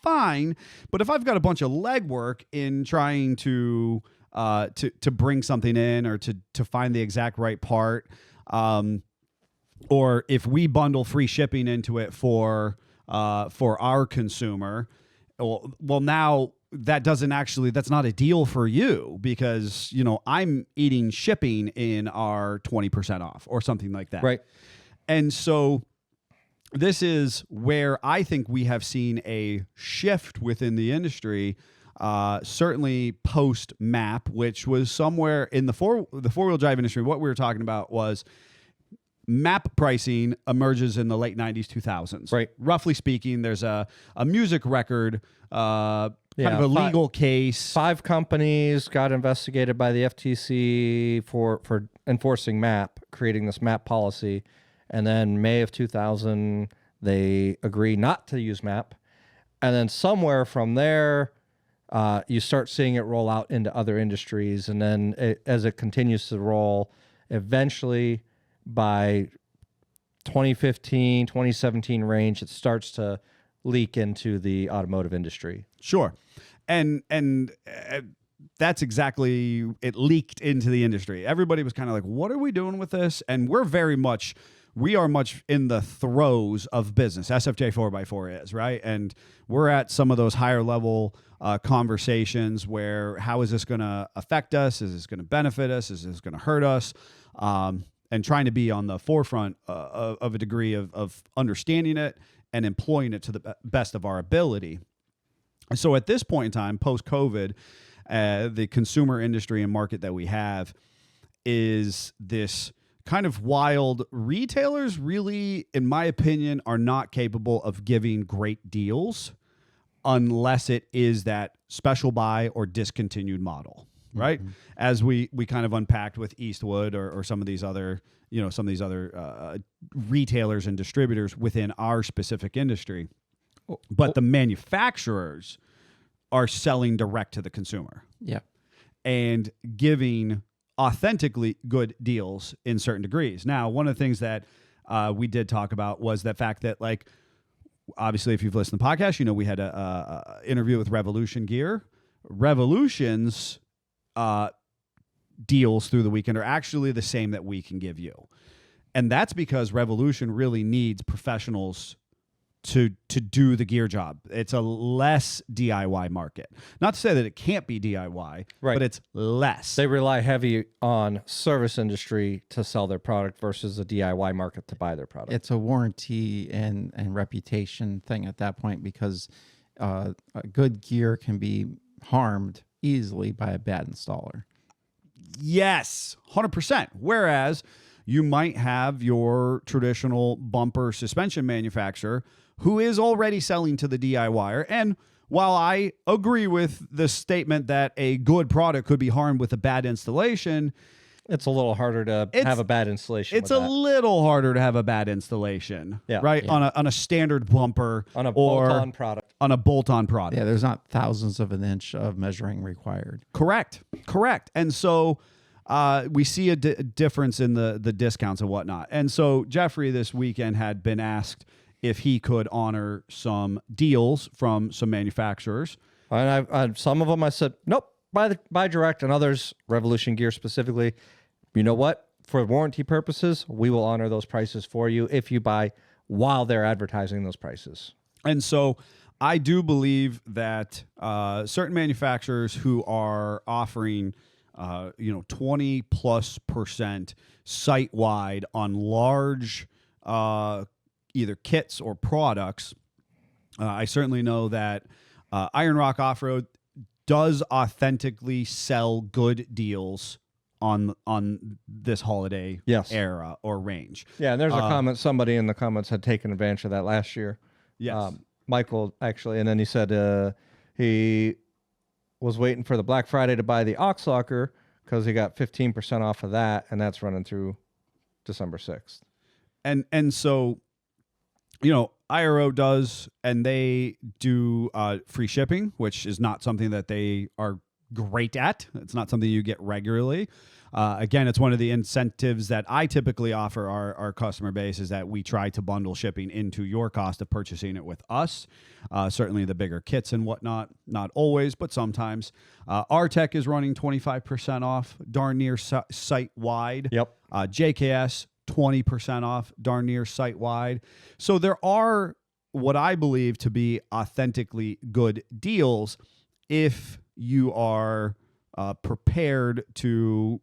fine. But if I've got a bunch of legwork in trying to bring something in or to find the exact right part, or if we bundle free shipping into it for our consumer, well now that's not a deal for you because, I'm eating shipping in our 20% off or something like that. Right. And so this is where I think we have seen a shift within the industry, certainly post MAP, which was somewhere in the four-wheel drive industry. What we were talking about was MAP pricing emerges in the late 90s, 2000s. Right. Roughly speaking, there's a music record, kind of a Yeah, legal case. 5 companies got investigated by the FTC for enforcing MAP, creating this MAP policy. And then May of 2000, they agree not to use MAP. And then somewhere from there, you start seeing it roll out into other industries. And then as it continues to roll, eventually by 2015, 2017 range, it starts to leak into the automotive industry. Sure. And that's exactly, it leaked into the industry. Everybody was kind of like, what are we doing with this? And we are much in the throes of business. SFJ 4x4 is, right? And we're at some of those higher level conversations where how is this going to affect us? Is this going to benefit us? Is this going to hurt us? And trying to be on the forefront of a degree of understanding it and employing it to the best of our ability. So at this point in time, post-COVID, the consumer industry and market that we have is this kind of wild. Retailers really, in my opinion, are not capable of giving great deals unless it is that special buy or discontinued model, right? Mm-hmm. As we kind of unpacked with Eastwood or some of these other, retailers and distributors within our specific industry. But the manufacturers are selling direct to the consumer. Yeah. And giving authentically good deals in certain degrees. Now, one of the things that we did talk about was the fact that, like, obviously, if you've listened to the podcast, we had a interview with Revolution Gear. Revolution's deals through the weekend are actually the same that we can give you. And that's because Revolution really needs professionals to do the gear job. It's a less DIY market. Not to say that it can't be DIY, Right. but it's less. They rely heavy on service industry to sell their product versus the DIY market to buy their product. It's a warranty and reputation thing at that point because good gear can be harmed easily by a bad installer. Yes, 100%. Whereas you might have your traditional bumper suspension manufacturer who is already selling to the DIYer. And while I agree with the statement that a good product could be harmed with a bad installation, It's a little harder to have a bad installation. it's a little harder to have a bad installation, Yeah. right? Yeah. On a standard bumper on a or bolt-on product. on a bolt-on product. Yeah, there's not thousands of an inch of measuring required. Correct. And so we see a difference in the discounts and whatnot. And so Jeffrey this weekend had been asked if he could honor some deals from some manufacturers. And I some of them I said, nope, buy direct, and others, Revolution Gear specifically, you know what? For warranty purposes, we will honor those prices for you if you buy while they're advertising those prices. And so I do believe that certain manufacturers who are offering 20+% site wide on large either kits or products. I certainly know that Iron Rock Off-Road does authentically sell good deals on this holiday era or range. Yeah, and there's a comment. Somebody in the comments had taken advantage of that last year. Yes. Michael, actually, and then he said he was waiting for the Black Friday to buy the Ox Locker because he got 15% off of that, and that's running through December 6th. And so, IRO does, and they do free shipping, which is not something that they are great at. It's not something you get regularly. Again, it's one of the incentives that I typically offer our customer base is that we try to bundle shipping into your cost of purchasing it with us. Certainly the bigger kits and whatnot, not always, but sometimes. Artec is running 25% off, darn near site-wide. Yep. JKS, 20% off, darn near site-wide. So there are what I believe to be authentically good deals if you are prepared to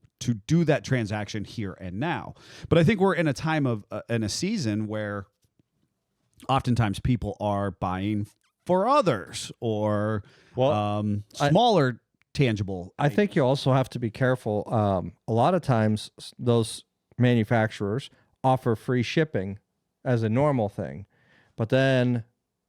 do that transaction here and now. But I think we're in a time of in a season where oftentimes people are buying for others or smaller tangible. I think you also have to be careful. A lot of times those manufacturers offer free shipping as a normal thing, but then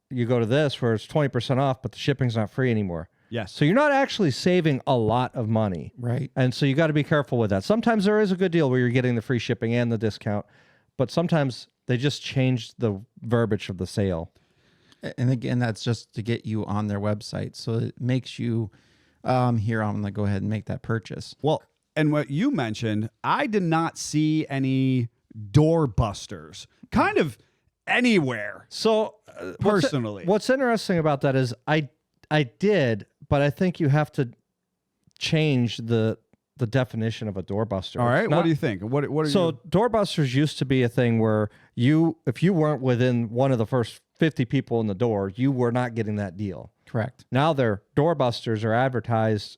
you go to this where it's 20% off, but the shipping's not free anymore. Yes. So you're not actually saving a lot of money. Right. And so you got to be careful with that. Sometimes there is a good deal where you're getting the free shipping and the discount, but sometimes they just change the verbiage of the sale. And again, that's just to get you on their website. So it makes you, here, I'm going to go ahead and make that purchase. Well, and what you mentioned, I did not see any door busters kind of anywhere. So Personally. what's interesting about that is I did, but I think you have to change the definition of a doorbuster. All right. It's What not- do you think? What are So you? doorbusters used to be a thing where if you weren't within one of the first 50 people in the door, you were not getting that deal. Correct. Now their doorbusters are advertised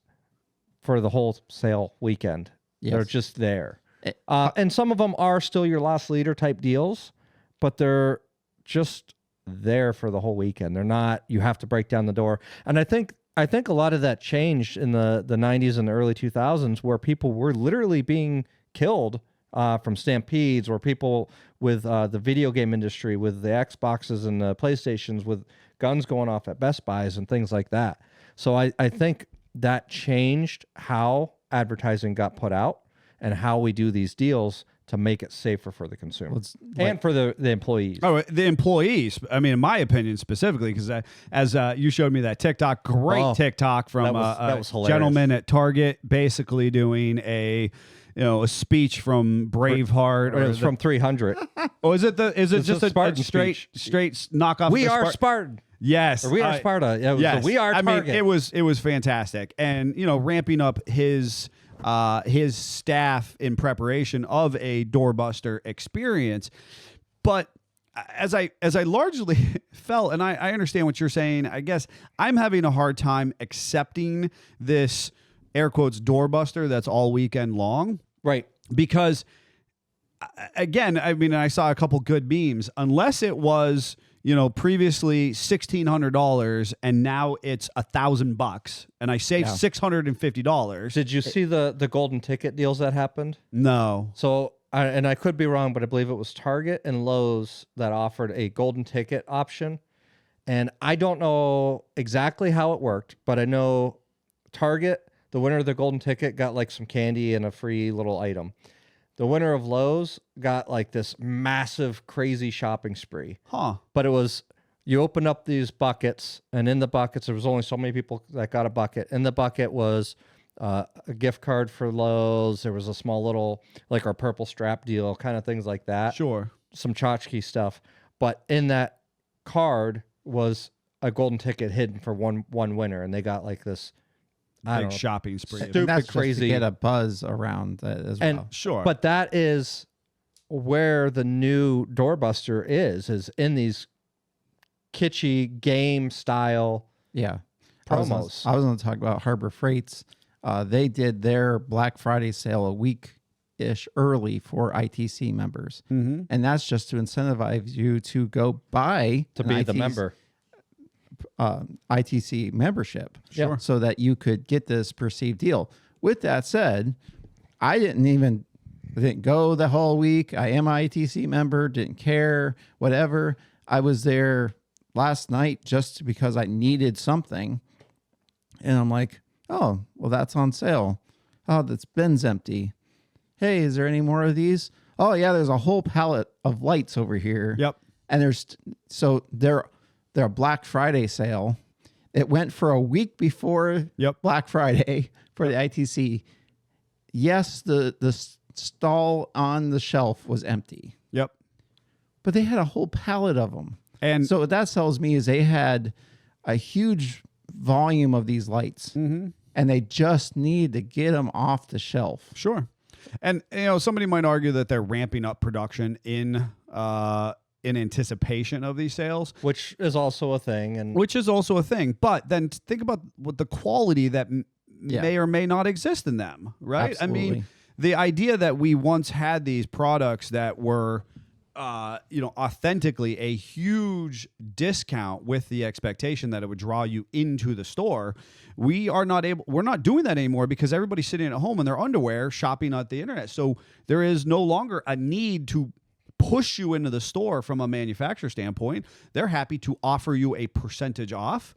for the whole sale weekend. Yes. They're just there. And some of them are still your loss leader type deals, but they're just there for the whole weekend. They're not, you have to break down the door. And I think a lot of that changed in the 90s and the early 2000s where people were literally being killed from stampedes, or people with the video game industry, with the Xboxes and the PlayStations, with guns going off at Best Buys and things like that. So I think that changed how advertising got put out and how we do these deals to make it safer for the consumer and for the employees. Oh, the employees. I mean, in my opinion, specifically, because as you showed me that TikTok, great TikTok from that was hilarious. gentleman at Target, basically doing a speech from Braveheart. It was from 300. Oh, is it It's just a a Spartan straight knockoff? We of the are Spartan. Yes, Or we are Sparta. Yeah, it was yes. the We Are I Target. mean, it was fantastic, and ramping up his staff in preparation of a doorbuster experience. But as I largely felt, and I understand what you're saying, I guess I'm having a hard time accepting this air quotes doorbuster that's all weekend long. Right. Because again, I mean, I saw a couple good memes. Unless it was, previously $1,600 and now it's $1,000 and I saved $650. Did you see the golden ticket deals that happened? No. So, and I could be wrong, but I believe it was Target and Lowe's that offered a golden ticket option. And I don't know exactly how it worked, but I know Target, the winner of the golden ticket, got like some candy and a free little item. The winner of Lowe's got like this massive, crazy shopping spree. Huh. But it was, you open up these buckets, and in the buckets, there was only so many people that got a bucket. In the bucket was a gift card for Lowe's. There was a small little, like our purple strap deal, kind of things like that. Sure. Some tchotchke stuff. But in that card was a golden ticket hidden for one winner, and they got like this, I don't Big know, shopping spree. Stupid, And that's just crazy. to get a buzz around that as And well. Sure. But that is where the new doorbuster is in these kitschy game style Yeah. promos. I was going to talk about Harbor Freight's. They did their Black Friday sale a week-ish early for ITC members. Mm-hmm. And that's just to incentivize you to go buy to an be the ITC member. ITC membership, Sure. so that you could get this perceived deal. With that said, I didn't go the whole week. I am an ITC member, didn't care, whatever. I was there last night just because I needed something. And I'm like, oh, well, that's on sale. Oh, the bin's empty. Hey, is there any more of these? Oh, yeah, there's a whole pallet of lights over here. Yep. And their Black Friday sale, it went for a week before Yep. Black Friday for the ITC. Yes, the stall on the shelf was empty, Yep. but they had a whole pallet of them. And So what that tells me is they had a huge volume of these lights, and they just need to get them off the shelf. sure. And somebody might argue that they're ramping up production in anticipation of these sales, Which is also a thing. And which is also a thing. But then think about what the quality that may or may not exist in them, right? I Absolutely. mean, the idea that we once had these products that were, authentically a huge discount with the expectation that it would draw you into the store. We're not doing that anymore because everybody's sitting at home in their underwear shopping at the internet. So there is no longer a need to push you into the store from a manufacturer standpoint. They're happy to offer you a percentage off.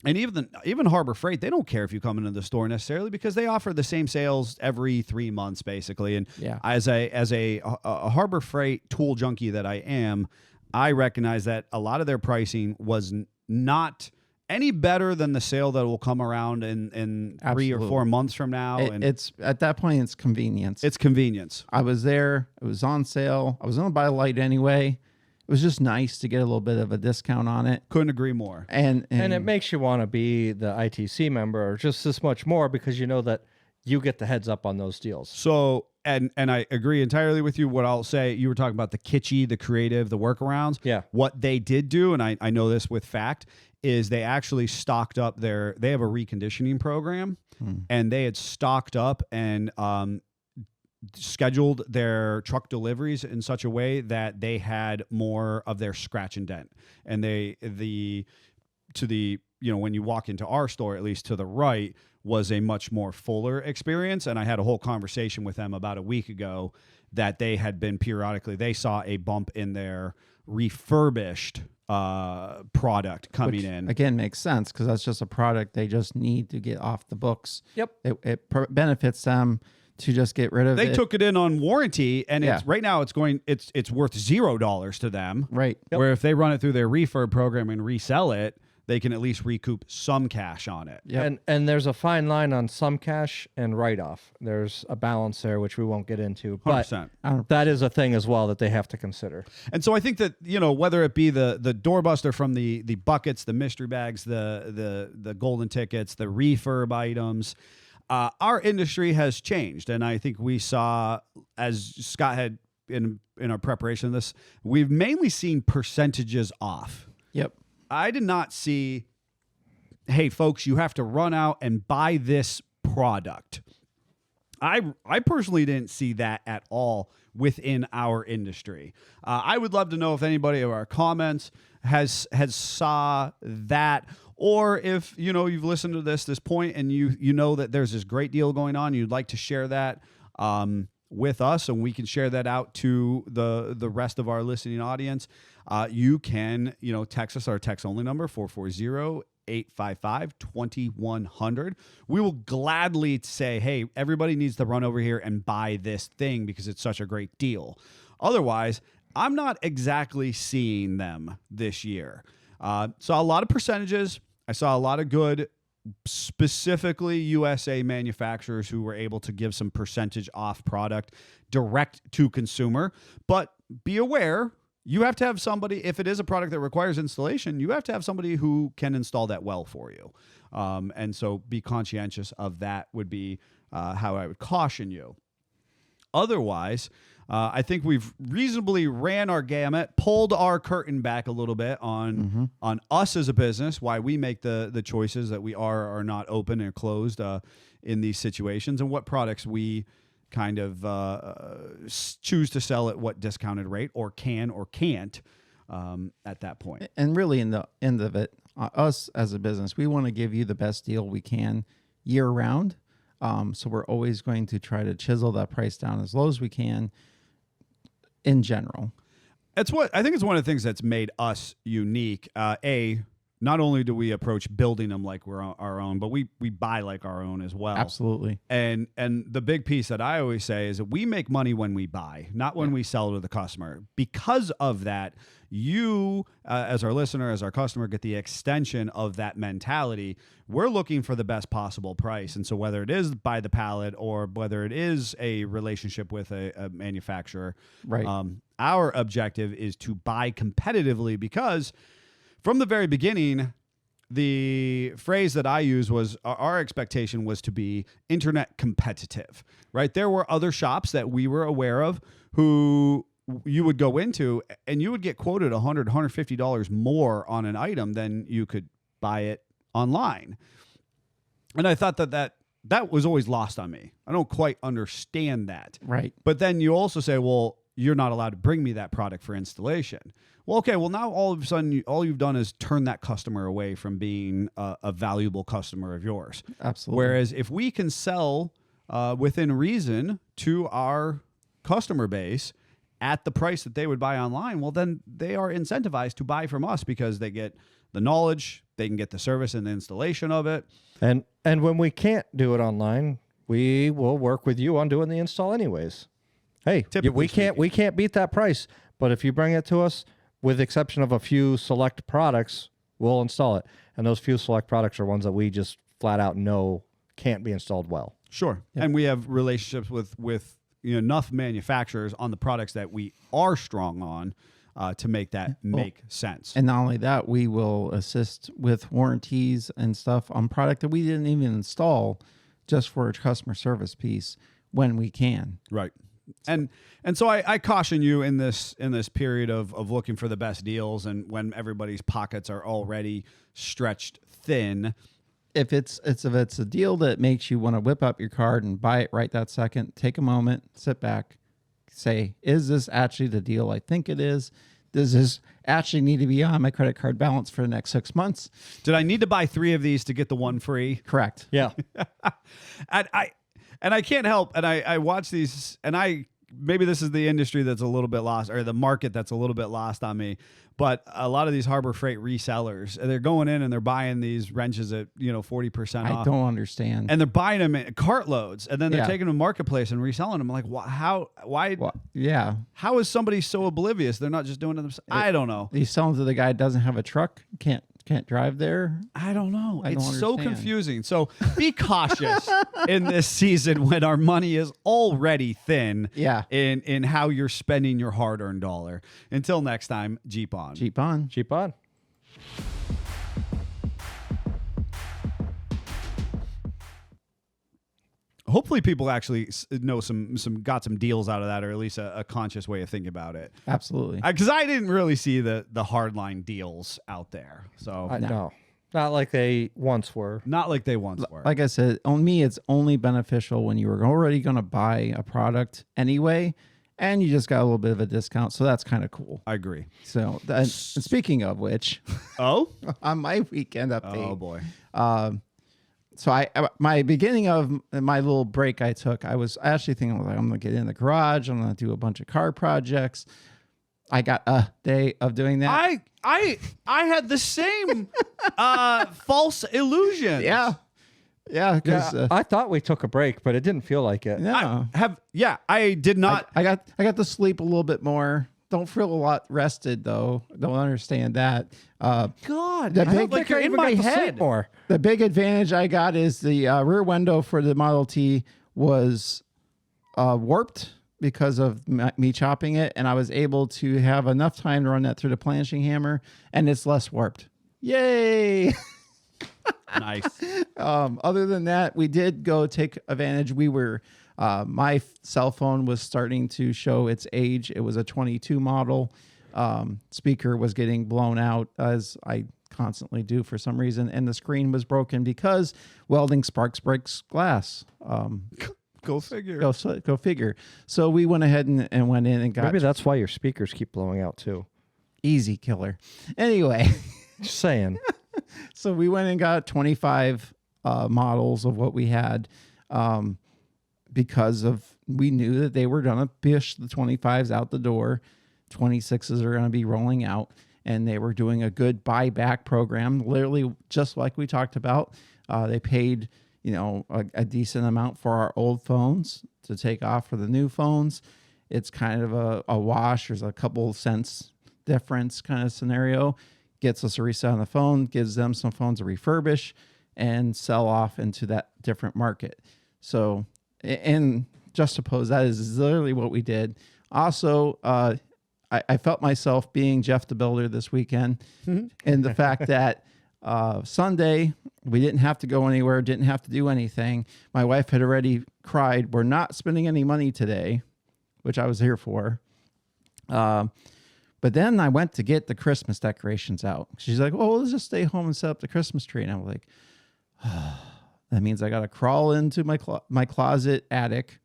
And even Harbor Freight, they don't care if you come into the store necessarily because they offer the same sales every 3 months, basically. And Yeah. as a Harbor Freight tool junkie that I am, I recognize that a lot of their pricing was not any better than the sale that will come around in 3 or Absolutely. 4 months from now. And It's at that point, it's convenience. it's convenience. I was there. It was on sale. I was going to buy a light anyway. It was just nice to get a little bit of a discount on it. Couldn't agree more. And it makes you want to be the ITC member just this much more because you know that you get the heads up on those deals. So, and I agree entirely with you. What I'll say, you were talking about the kitschy, the creative, the workarounds. Yeah. What they did do, and I know this with fact, is they actually stocked up they have a reconditioning program, and they had stocked up and scheduled their truck deliveries in such a way that they had more of their scratch and dent. And when you walk into our store, at least to the right, was a much more fuller experience. And I had a whole conversation with them about a week ago that they had been periodically, they saw a bump in their refurbished product coming in. again, makes sense because that's just a product they just need to get off the books. Yep. It benefits them to just get rid of They it. took it in on warranty, and Yeah. it's right now it's worth $0 to them. Right. Where if they run it through their refurb program and resell it, they can at least recoup some cash on it. Yep. And there's a fine line on some cash and write-off. There's a balance there, which we won't get into. But 100%. that is a thing as well that they have to consider. And so I think that, whether it be the doorbuster from the buckets, the mystery bags, the golden tickets, the refurb items, our industry has changed. And I think we saw, as Scott had in our preparation of this, we've mainly seen percentages off. Yep. I did not see, hey, folks, you have to run out and buy this product. I personally didn't see that at all within our industry. I would love to know if anybody of our comments has saw that, or if you've listened to this point and you know that there's this great deal going on, you'd like to share that with us, and we can share that out to the rest of our listening audience. You can text us, our text only number 440-855-2100. We will gladly say, hey, everybody needs to run over here and buy this thing because it's such a great deal. Otherwise, I'm not exactly seeing them this year. Saw a lot of percentages. I saw a lot of good, specifically USA manufacturers who were able to give some percentage off product direct to consumer. But be aware, you have to have somebody, if it is a product that requires installation, you have to have somebody who can install that well for you. And so be conscientious of that would be how I would caution you. Otherwise, I think we've reasonably ran our gamut, pulled our curtain back a little bit on us as a business, why we make the choices that we are or not open or closed in these situations, and what products we kind of choose to sell at what discounted rate or can or can't at that point. And really, in the end of it, us as a business, we want to give you the best deal we can year round. So we're always going to try to chisel that price down as low as we can in general. It's what I think it's one of the things that's made us unique. Not only do we approach building them like we're our own, but we buy like our own as well. Absolutely. And the big piece that I always say is that we make money when we buy, not when we sell to the customer. Because of that, you, as our listener, as our customer, get the extension of that mentality. We're looking for the best possible price. And so whether it is by the pallet or whether it is a relationship with a manufacturer, Right. Our objective is to buy competitively, because from the very beginning, the phrase that I used was our expectation was to be internet competitive, right? There were other shops that we were aware of who you would go into and you would get quoted $100, $150 more on an item than you could buy it online. And I thought that was always lost on me. I don't quite understand that. Right. But then you also say, well, you're not allowed to bring me that product for installation. Well, okay, well, now all of a sudden, all you've done is turn that customer away from being a valuable customer of yours. Absolutely. Whereas if we can sell within reason to our customer base at the price that they would buy online, well, then they are incentivized to buy from us because they get the knowledge, they can get the service and the installation of it. And when we can't do it online, we will work with you on doing the install anyways. Hey, Typically we can't beat that price, but if you bring it to us, with the exception of a few select products, we'll install it. And those few select products are ones that we just flat out know can't be installed well. Sure. Yep. And we have relationships with enough manufacturers on the products that we are strong on to make that make sense. And not only that, we will assist with warranties and stuff on product that we didn't even install, just for a customer service piece when we can. Right. And so I caution you in this period of looking for the best deals, and when everybody's pockets are already stretched thin. If it's a deal that makes you want to whip up your card and buy it right that second, take a moment, sit back, say, is this actually the deal I think it is? Does this actually need to be on my credit card balance for the next 6 months? Did I need to buy 3 of these to get the one free? Correct. Yeah. And I can't help, and I watch these, and maybe this is the industry that's a little bit lost, or the market that's a little bit lost on me, but a lot of these Harbor Freight resellers, they're going in and they're buying these wrenches at 40% off. I don't understand. And they're buying them in cartloads, and then they're Yeah. taking them to marketplace and reselling them. I'm like, why? Well, yeah. How is somebody so oblivious? They're not just doing it themselves. I don't know. He's selling to the guy that doesn't have a truck, can't drive there. I don't know. I It's don't so understand. confusing. So be cautious in this season when our money is already thin. Yeah. In how you're spending your hard-earned dollar. Until next time, Jeep on. Jeep on. Cheap on. Hopefully, people actually know got some deals out of that, or at least a conscious way of thinking about it. Absolutely. Because I didn't really see the hardline deals out there. So No. Not like they once were. Not like they once were. Like I said, on me, it's only beneficial when you were already going to buy a product anyway, and you just got a little bit of a discount. So that's kind of cool. I agree. So, and speaking of which, Oh? on my weekend update, Oh, boy. so my beginning of my little break I took, I was actually thinking, like, I'm going to get in the garage. I'm going to do a bunch of car projects. I got a day of doing that. I had the same false illusion. Yeah. Because I thought we took a break, but it didn't feel like it. no. I did not. I got to sleep a little bit more. Don't feel a lot rested though. Don't understand that. God, The I big- felt like you're in my head. more. The big advantage I got is the rear window for the Model T was warped because of me chopping it, and I was able to have enough time to run that through the planching hammer, and it's less warped. Yay! Nice. Other than that, we did go take advantage. We were my cell phone was starting to show its age. It was a 22 model. Speaker was getting blown out, as I constantly do for some reason, and the screen was broken because welding sparks breaks glass. Go figure. Go figure. So we went ahead and went in and got Maybe that's why your speakers keep blowing out too. easy killer. Anyway, Just saying. so we went and got 25 models of what we had because of we knew that they were going to push the 25s out the door. 26s are going to be rolling out, and they were doing a good buyback program, literally just like we talked about. They paid a decent amount for our old phones to take off for the new phones. It's kind of a wash. There's a couple cents difference kind of scenario. Gets us a reset on the phone, gives them some phones to refurbish and sell off into that different market. So, and just suppose that is literally what we did. Also, I felt myself being Jeff the Builder this weekend in the fact that Sunday, we didn't have to go anywhere, didn't have to do anything. My wife had already cried, we're not spending any money today, which I was here for. But then I went to get the Christmas decorations out. She's like, well, let's just stay home and set up the Christmas tree. And I'm like, that means I got to crawl into my closet attic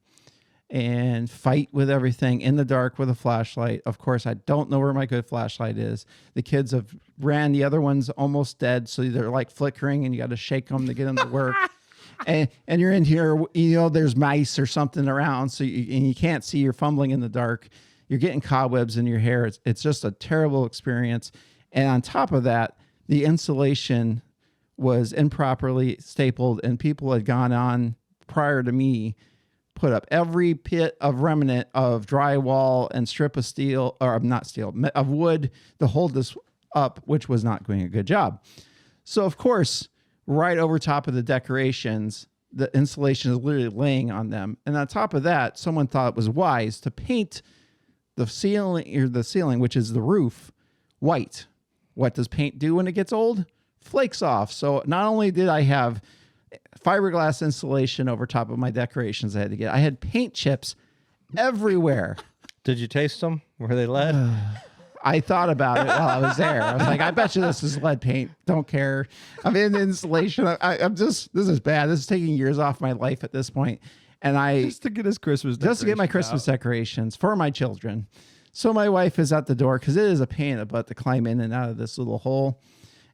and fight with everything in the dark with a flashlight. Of course, I don't know where my good flashlight is. The kids have ran. The other one's almost dead, so they're like flickering, and you got to shake them to get them to work. and you're in here, there's mice or something around, so you can't see. You're fumbling in the dark. You're getting cobwebs in your hair. It's just a terrible experience. And on top of that, the insulation was improperly stapled, and people had gone on prior to me, put up every pit of remnant of drywall and strip of steel, or not steel, of wood to hold this up, which was not doing a good job. So, of course, right over top of the decorations, the insulation is literally laying on them. And on top of that, someone thought it was wise to paint the ceiling, which is the roof, white. What does paint do when it gets old? Flakes off. So not only did I have fiberglass insulation over top of my decorations I had paint chips everywhere. Did you taste them? Were they lead? I thought about it while I was there. I was like, I bet you this is lead paint. Don't care. I'm in insulation. This is bad. This is taking years off my life at this point. And Just to get his Christmas just to get my Christmas decorations for my children. So my wife is at the door because it is a pain in the butt to climb in and out of this little hole.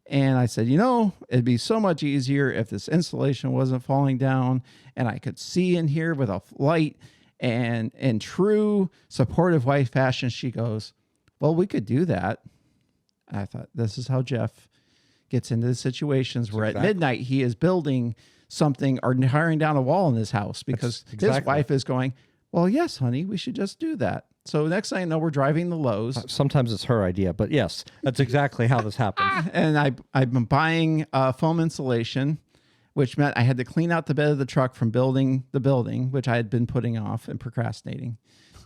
And I said, it'd be so much easier if this insulation wasn't falling down and I could see in here with a light. And in true supportive wife fashion, she goes, well, we could do that. I thought, this is how Jeff gets into the situations where at midnight he is building something or tearing down a wall in his house because his wife is going, well, yes, honey, we should just do that. So next thing I know, we're driving the Lowe's. Sometimes it's her idea, but yes, that's exactly how this happens. And I've been buying foam insulation, which meant I had to clean out the bed of the truck from building the building, which I had been putting off and procrastinating.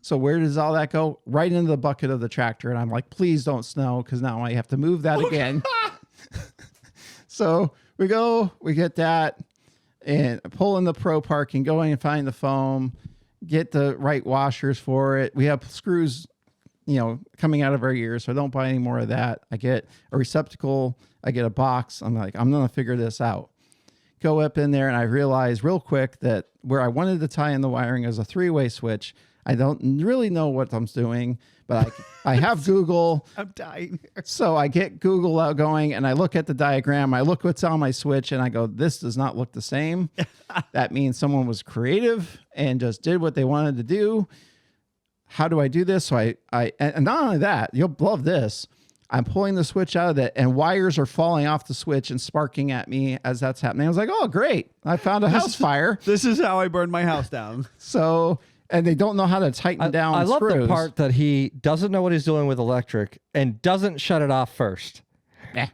So where does all that go? Right into the bucket of the tractor. And I'm like, please don't snow, because now I have to move that again. So we get that and pull in the Pro Park and going and find the foam, get the right washers for it. We have screws, coming out of our ears, so I don't buy any more of that. I get a receptacle I get a box. I'm like, I'm going to figure this out. Go up in there, and I realize real quick that where I wanted to tie in the wiring is a 3-way switch. I don't really know what I'm doing, but I have Google. I'm dying. So I get Google out going, and I look at the diagram. I look what's on my switch, and I go, this does not look the same. That means someone was creative and just did what they wanted to do. How do I do this? So and not only that, you'll love this. I'm pulling the switch out of it, and wires are falling off the switch and sparking at me as that's happening. I was like, oh, great. I found a house fire. This is how I burned my house down. So, and they don't know how to tighten down I love screws. the part that he doesn't know what he's doing with electric and doesn't shut it off first. Eh.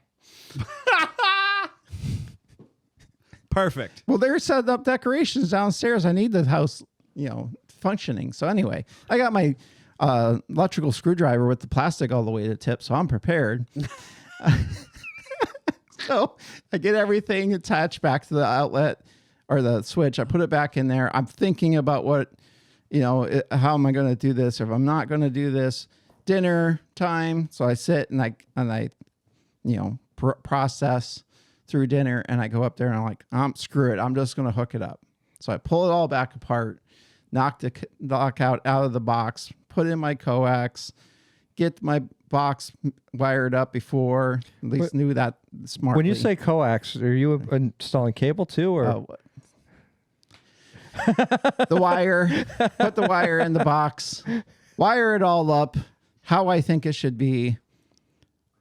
Perfect. Well, they're setting up decorations downstairs. I need the house, functioning. So anyway, I got my electrical screwdriver with the plastic all the way to the tip, so I'm prepared. So I get everything attached back to the outlet or the switch. I put it back in there. I'm thinking about what, how am I going to do this? If I'm not going to do this, dinner time. So I sit and I process through dinner, and I go up there and I'm like, screw it. I'm just going to hook it up. So I pull it all back apart, knock the lockout out of the box, put in my coax, get my box wired up before, at least knew that smartly. When you say coax, are you installing cable too, or the wire, put the wire in the box, wire it all up how I think it should be,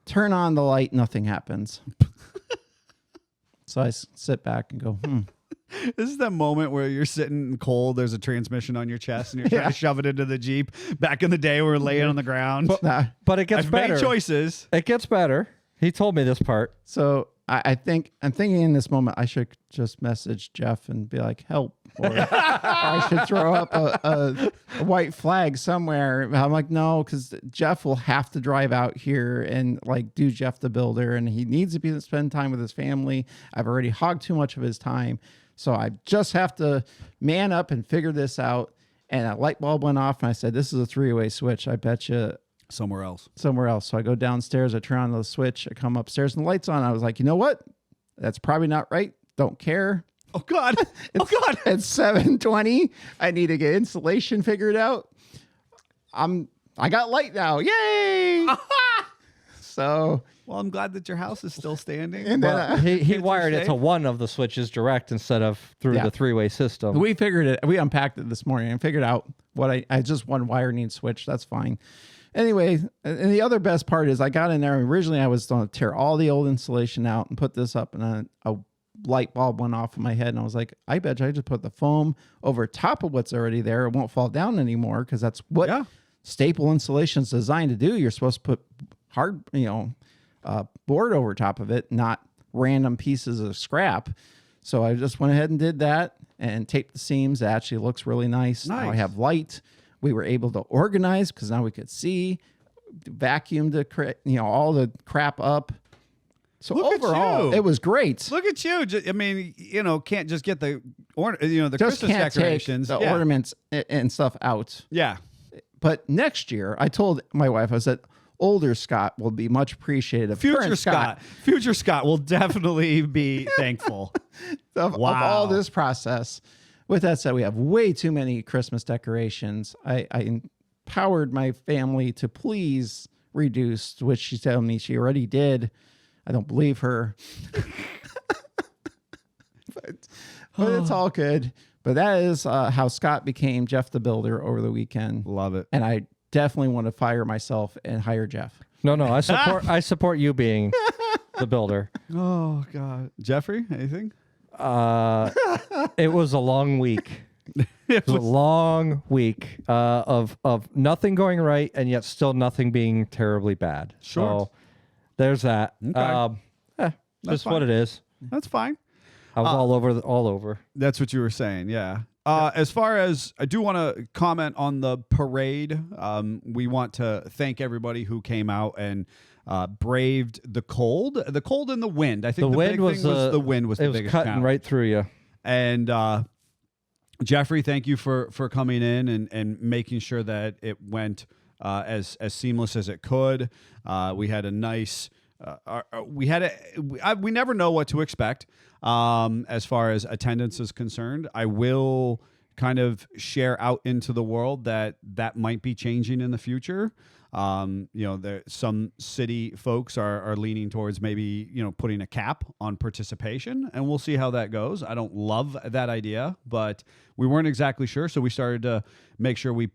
turn on the light, nothing happens. So I sit back and go, This is that moment where you're sitting cold, there's a transmission on your chest, and you're trying to shove it into the Jeep. Back in the day, we were laying on the ground. but it gets I've better. made choices. It gets better. He told me this part. So I'm thinking in this moment, I should just message Jeff and be like, help. Or I should throw up a white flag somewhere. I'm like, no, because Jeff will have to drive out here and do Jeff the Builder. And he needs to spend time with his family. I've already hogged too much of his time. So I just have to man up and figure this out. And a light bulb went off, and I said, this is a 3-way switch. I bet you Somewhere else. So I go downstairs, I turn on the switch, I come upstairs and the light's on. I was like, you know what? That's probably not right. Don't care. Oh, God. Oh, God. It's 7:20. I need to get insulation figured out. I got light now. Yay! So, well, I'm glad that your house is still standing. and then Well, he wired it to one of the switches direct instead of through the 3-way system. we figured it. We unpacked it this morning and figured out what I just one wire needs switched. That's fine. Anyway, and the other best part is I got in there. Originally, I was going to tear all the old insulation out and put this up, and a light bulb went off in my head, and I was like, I bet you I just put the foam over top of what's already there. It won't fall down anymore because that's what staple insulation is designed to do. You're supposed to put hard, board over top of it, not random pieces of scrap. So I just went ahead and did that and taped the seams. It actually looks really nice. Now I have light. We were able to organize because now we could see, vacuum all the crap up. So Look overall, at you. it was great. Look at you. I mean, can't just get the Just Christmas can't decorations. take the ornaments and stuff out. Yeah. But next year, I told my wife, I said, older Scott will be much appreciated. Future Current Future Scott will definitely be thankful of all this process. With that said, we have way too many Christmas decorations. I empowered my family to please reduce, which she told me she already did. I don't believe her. but it's all good. But that is how Scott became Jeff the Builder over the weekend. Love it. And I definitely want to fire myself and hire Jeff. No, I support you being the builder. Oh, God. Jeffrey, anything? It was a long week. It was a long week of nothing going right and yet still nothing being terribly bad. Sure. So there's that. Okay. Just what it is. That's fine. I was all over. That's what you were saying, yeah. As far as I do want to comment on the parade, we want to thank everybody who came out and braved the cold and the wind. I think the big thing was the wind was the biggest. It was cutting challenge. right through you. And Jeffrey, thank you for coming in and making sure that it went as seamless as it could. We had a nice we never know what to expect as far as attendance is concerned. I will kind of share out into the world that might be changing in the future. Some city folks are leaning towards maybe, putting a cap on participation, and we'll see how that goes. I don't love that idea, but we weren't exactly sure. So we started to make sure we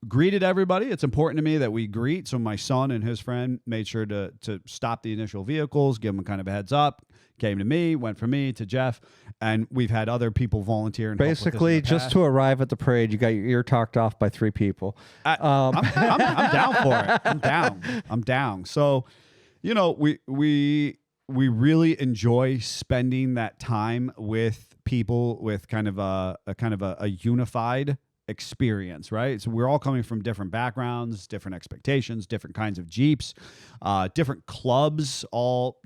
greeted everybody. It's important to me that we greet. So my son and his friend made sure to stop the initial vehicles, give them kind of a heads up, came to me, went from me to Jeff, and we've had other people volunteer. And basically, just to arrive at the parade, you got your ear talked off by 3 people. I'm down for it. I'm down. So, we really enjoy spending that time with people with kind of a unified experience, right? So we're all coming from different backgrounds, different expectations, different kinds of Jeeps, different clubs, all,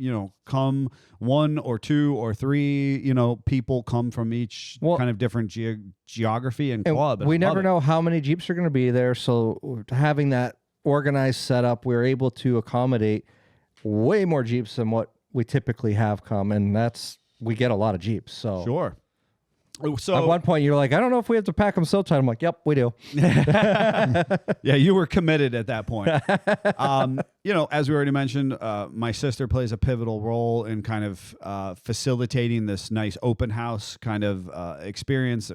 come 1 or 2 or 3, people come from each kind of different geography and club. We never know how many Jeeps are going to be there. So having that organized setup, we're able to accommodate way more Jeeps than what we typically have come. And we get a lot of Jeeps. So sure. So at one point, you're like, I don't know if we have to pack them so tight. I'm like, yep, we do. Yeah, you were committed at that point. As we already mentioned, my sister plays a pivotal role in kind of facilitating this nice open house kind of experience.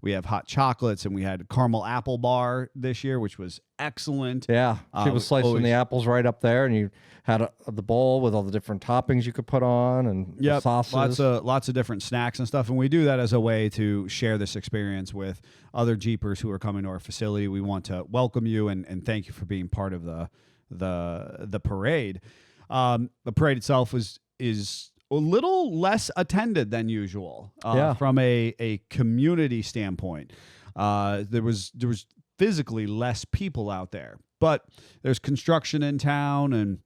We have hot chocolates, and we had caramel apple bar this year, which was excellent. Yeah, she was slicing the apples right up there, and you had the bowl with all the different toppings you could put on and the sauces. Lots of different snacks and stuff. And we do that as a way to share this experience with other Jeepers who are coming to our facility. We want to welcome you and thank you for being part of the parade. The parade itself is a little less attended than usual from a community standpoint. There was physically less people out there, but there's construction in town, and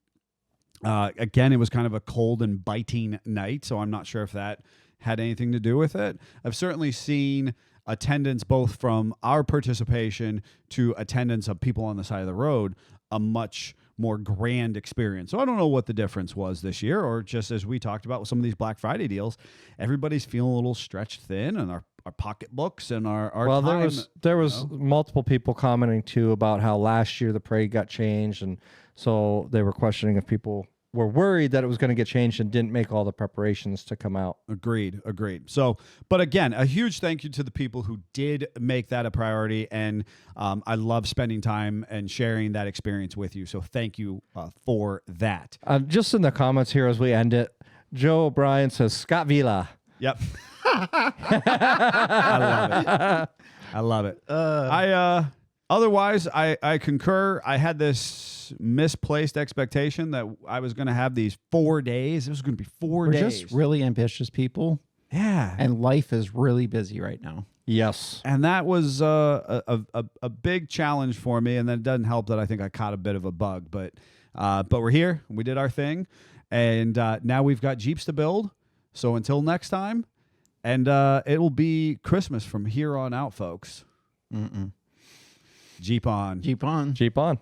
again, it was kind of a cold and biting night, so I'm not sure if that had anything to do with it. I've certainly seen attendance both from our participation to attendance of people on the side of the road, a much more grand experience. So I don't know what the difference was this year, or just as we talked about with some of these Black Friday deals, everybody's feeling a little stretched thin, and our pocketbooks and our time, there was multiple people commenting too about how last year the parade got changed, and so they were questioning if people were worried that it was going to get changed and didn't make all the preparations to come out. Agreed. So, but again, a huge thank you to the people who did make that a priority, and I love spending time and sharing that experience with you. So thank you for that. Just in the comments here as we end it, Joe O'Brien says, Scott Vila. Yep. I love it. Otherwise, I concur. I had this misplaced expectation that I was going to have these 4 days. It was going to be 4 days. We're just really ambitious people. Yeah. And life is really busy right now. Yes. And that was a big challenge for me. And then it doesn't help that I think I caught a bit of a bug. But we're here. We did our thing. And now we've got Jeeps to build. So until next time. And it will be Christmas from here on out, folks. Mm-mm. Jeep on. Jeep on. Jeep on.